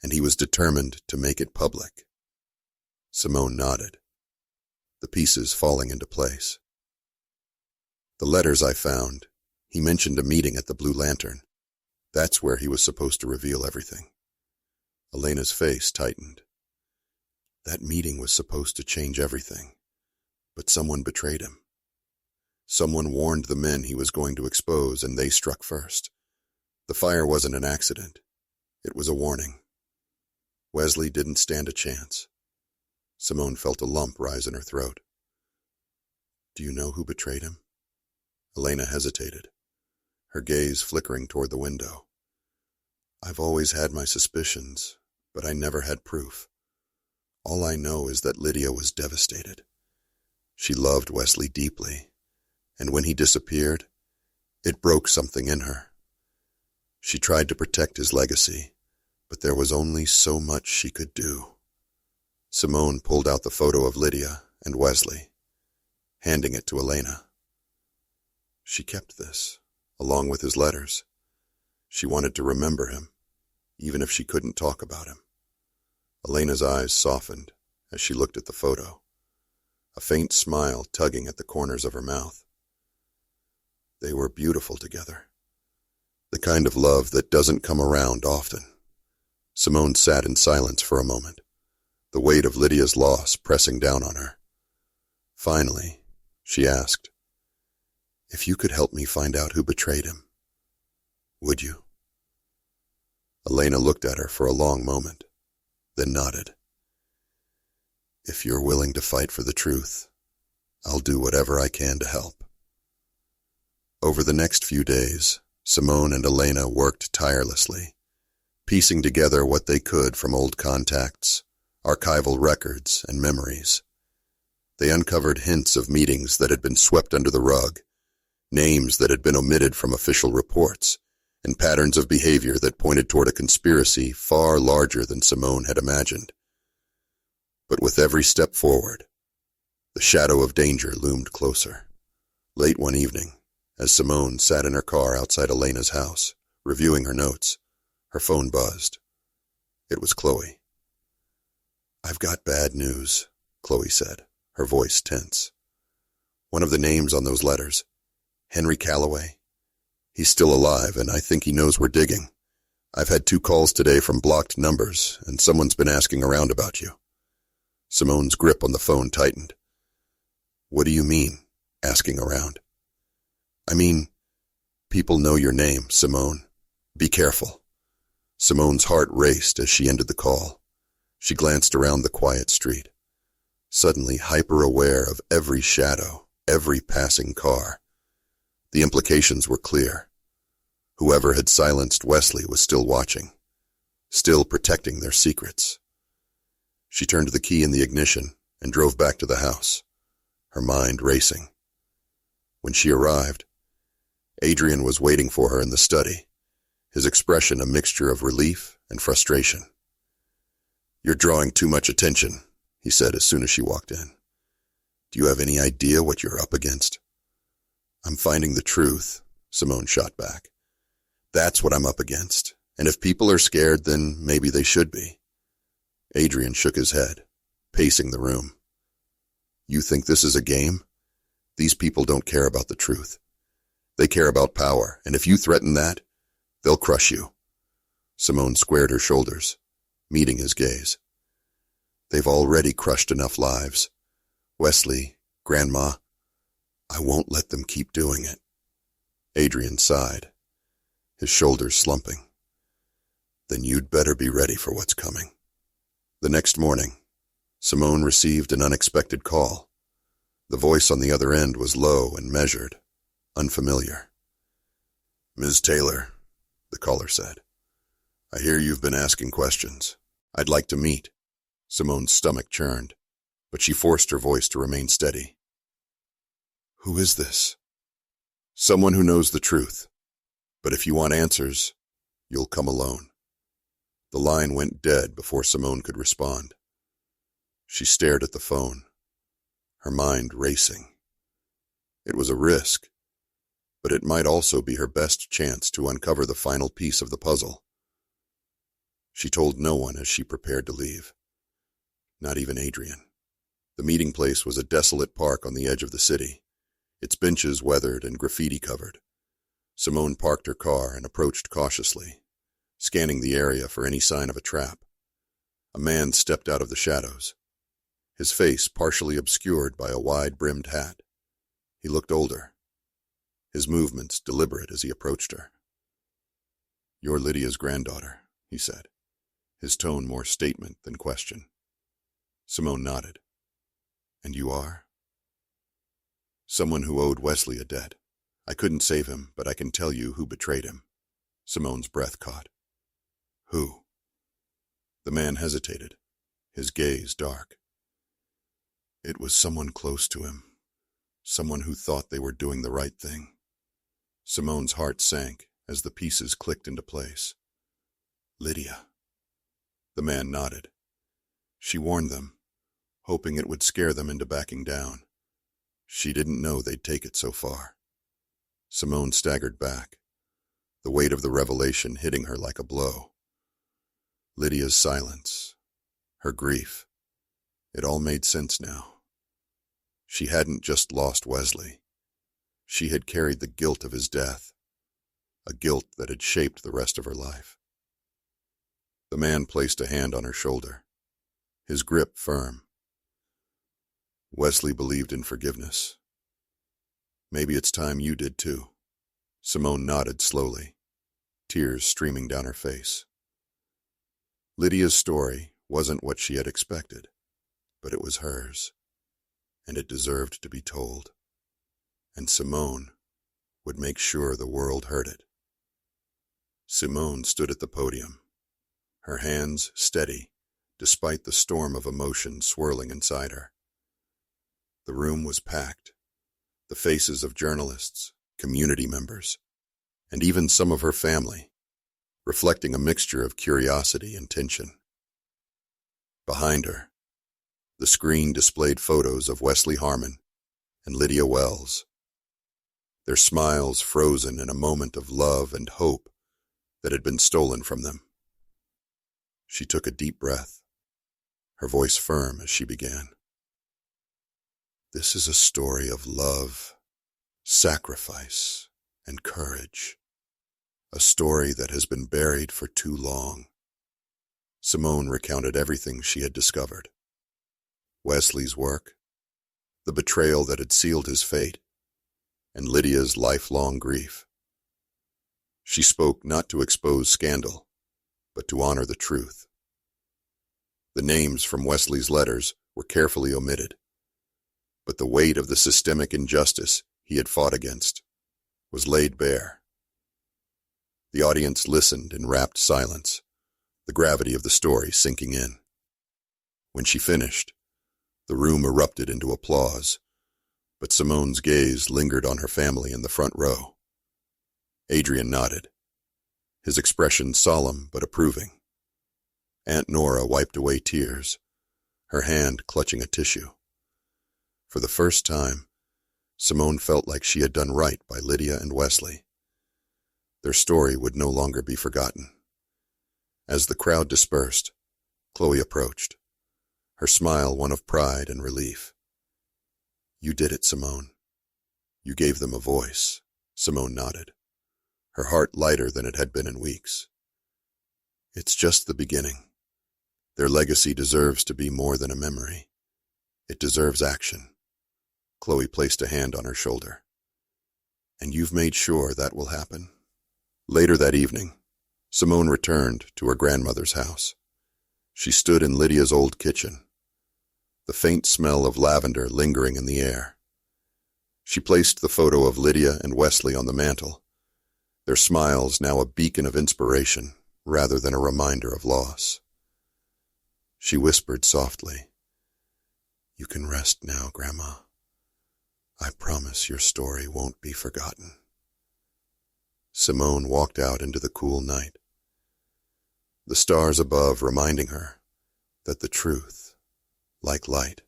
and he was determined to make it public." Simone nodded, the pieces falling into place. "The letters I found, he mentioned a meeting at the Blue Lantern. That's where he was supposed to reveal everything." Elena's face tightened. That meeting was supposed to change everything, but someone betrayed him. Someone warned the men he was going to expose, and they struck first. The fire wasn't an accident. It was a warning. Wesley didn't stand a chance. Simone felt a lump rise in her throat. "Do you know who betrayed him?" Elena hesitated, her gaze flickering toward the window. "I've always had my suspicions, but I never had proof. All I know is that Lydia was devastated. She loved Wesley deeply, and when he disappeared, it broke something in her. She tried to protect his legacy, but there was only so much she could do." Simone pulled out the photo of Lydia and Wesley, handing it to Elena. She kept this, along with his letters. She wanted to remember him, even if she couldn't talk about him. Elena's eyes softened as she looked at the photo, a faint smile tugging at the corners of her mouth. They were beautiful together. The kind of love that doesn't come around often. Simone sat in silence for a moment, the weight of Lydia's loss pressing down on her. Finally, she asked, "If you could help me find out who betrayed him, would you?" Elena looked at her for a long moment, then nodded. "If you're willing to fight for the truth, I'll do whatever I can to help." Over the next few days, Simone and Elena worked tirelessly, piecing together what they could from old contacts, archival records, and memories. They uncovered hints of meetings that had been swept under the rug, names that had been omitted from official reports, and patterns of behavior that pointed toward a conspiracy far larger than Simone had imagined. But with every step forward, the shadow of danger loomed closer. Late one evening, as Simone sat in her car outside Elena's house, reviewing her notes, her phone buzzed. It was Chloe. "I've got bad news," Chloe said, her voice tense. "One of the names on those letters, Henry Calloway. He's still alive, and I think he knows we're digging. I've had 2 calls today from blocked numbers, and someone's been asking around about you." Simone's grip on the phone tightened. "What do you mean, asking around?" "I mean, people know your name, Simone. Be careful." Simone's heart raced as she ended the call. She glanced around the quiet street, suddenly hyper-aware of every shadow, every passing car. The implications were clear. Whoever had silenced Wesley was still watching, still protecting their secrets. She turned the key in the ignition and drove back to the house, her mind racing. When she arrived, Adrian was waiting for her in the study, his expression a mixture of relief and frustration. "You're drawing too much attention," he said as soon as she walked in. "Do you have any idea what you're up against?" "I'm finding the truth," Simone shot back. "That's what I'm up against, and if people are scared, then maybe they should be." Adrian shook his head, pacing the room. "You think this is a game? These people don't care about the truth. They care about power, and if you threaten that, they'll crush you." Simone squared her shoulders, meeting his gaze. "They've already crushed enough lives. Wesley, Grandma, I won't let them keep doing it." Adrian sighed, his shoulders slumping. "Then you'd better be ready for what's coming." The next morning, Simone received an unexpected call. The voice on the other end was low and measured, unfamiliar. "Ms. Taylor," the caller said, "I hear you've been asking questions. I'd like to meet." Simone's stomach churned, but she forced her voice to remain steady. "Who is this?" "Someone who knows the truth. But if you want answers, you'll come alone." The line went dead before Simone could respond. She stared at the phone, her mind racing. It was a risk, but it might also be her best chance to uncover the final piece of the puzzle. She told no one as she prepared to leave. Not even Adrian. The meeting place was a desolate park on the edge of the city, its benches weathered and graffiti covered. Simone parked her car and approached cautiously, scanning the area for any sign of a trap. A man stepped out of the shadows, his face partially obscured by a wide-brimmed hat. He looked older, his movements deliberate as he approached her. "You're Lydia's granddaughter," he said, his tone more statement than question. Simone nodded. "And you are?" "Someone who owed Wesley a debt. I couldn't save him, but I can tell you who betrayed him." Simone's breath caught. "Who?" The man hesitated, his gaze dark. "It was someone close to him, someone who thought they were doing the right thing." Simone's heart sank as the pieces clicked into place. "Lydia." The man nodded. "She warned them, hoping it would scare them into backing down. She didn't know they'd take it so far." Simone staggered back, the weight of the revelation hitting her like a blow. Lydia's silence, her grief, it all made sense now. She hadn't just lost Wesley. She had carried the guilt of his death, a guilt that had shaped the rest of her life. The man placed a hand on her shoulder, his grip firm. Wesley believed in forgiveness. Maybe it's time you did too. Simone nodded slowly, tears streaming down her face. Lydia's story wasn't what she had expected, but it was hers, and it deserved to be told. And Simone would make sure the world heard it. Simone stood at the podium, her hands steady despite the storm of emotion swirling inside her. The room was packed, the faces of journalists, community members, and even some of her family, reflecting a mixture of curiosity and tension. Behind her, the screen displayed photos of Wesley Harmon and Lydia Wells, their smiles frozen in a moment of love and hope that had been stolen from them. She took a deep breath, her voice firm as she began. This is a story of love, sacrifice, and courage. A story that has been buried for too long. Simone recounted everything she had discovered. Wesley's work, the betrayal that had sealed his fate, and Lydia's lifelong grief. She spoke not to expose scandal, but to honor the truth. The names from Wesley's letters were carefully omitted, but the weight of the systemic injustice he had fought against was laid bare. The audience listened in rapt silence, the gravity of the story sinking in. When she finished, the room erupted into applause, but Simone's gaze lingered on her family in the front row. Adrian nodded, his expression solemn but approving. Aunt Nora wiped away tears, her hand clutching a tissue. For the first time, Simone felt like she had done right by Lydia and Wesley. Their story would no longer be forgotten. As the crowd dispersed, Chloe approached, her smile one of pride and relief. You did it, Simone. You gave them a voice. Simone nodded, her heart lighter than it had been in weeks. It's just the beginning. Their legacy deserves to be more than a memory. It deserves action. Chloe placed a hand on her shoulder. And you've made sure that will happen. Later that evening, Simone returned to her grandmother's house. She stood in Lydia's old kitchen, the faint smell of lavender lingering in the air. She placed the photo of Lydia and Wesley on the mantel, their smiles now a beacon of inspiration rather than a reminder of loss. She whispered softly, You can rest now, Grandma. I promise your story won't be forgotten. Simone walked out into the cool night, the stars above reminding her that the truth, like light,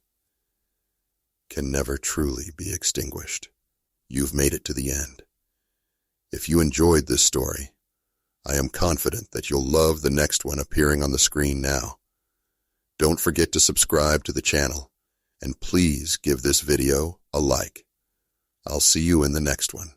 can never truly be extinguished. You've made it to the end. If you enjoyed this story, I am confident that you'll love the next one appearing on the screen now. Don't forget to subscribe to the channel, and please give this video a like. I'll see you in the next one.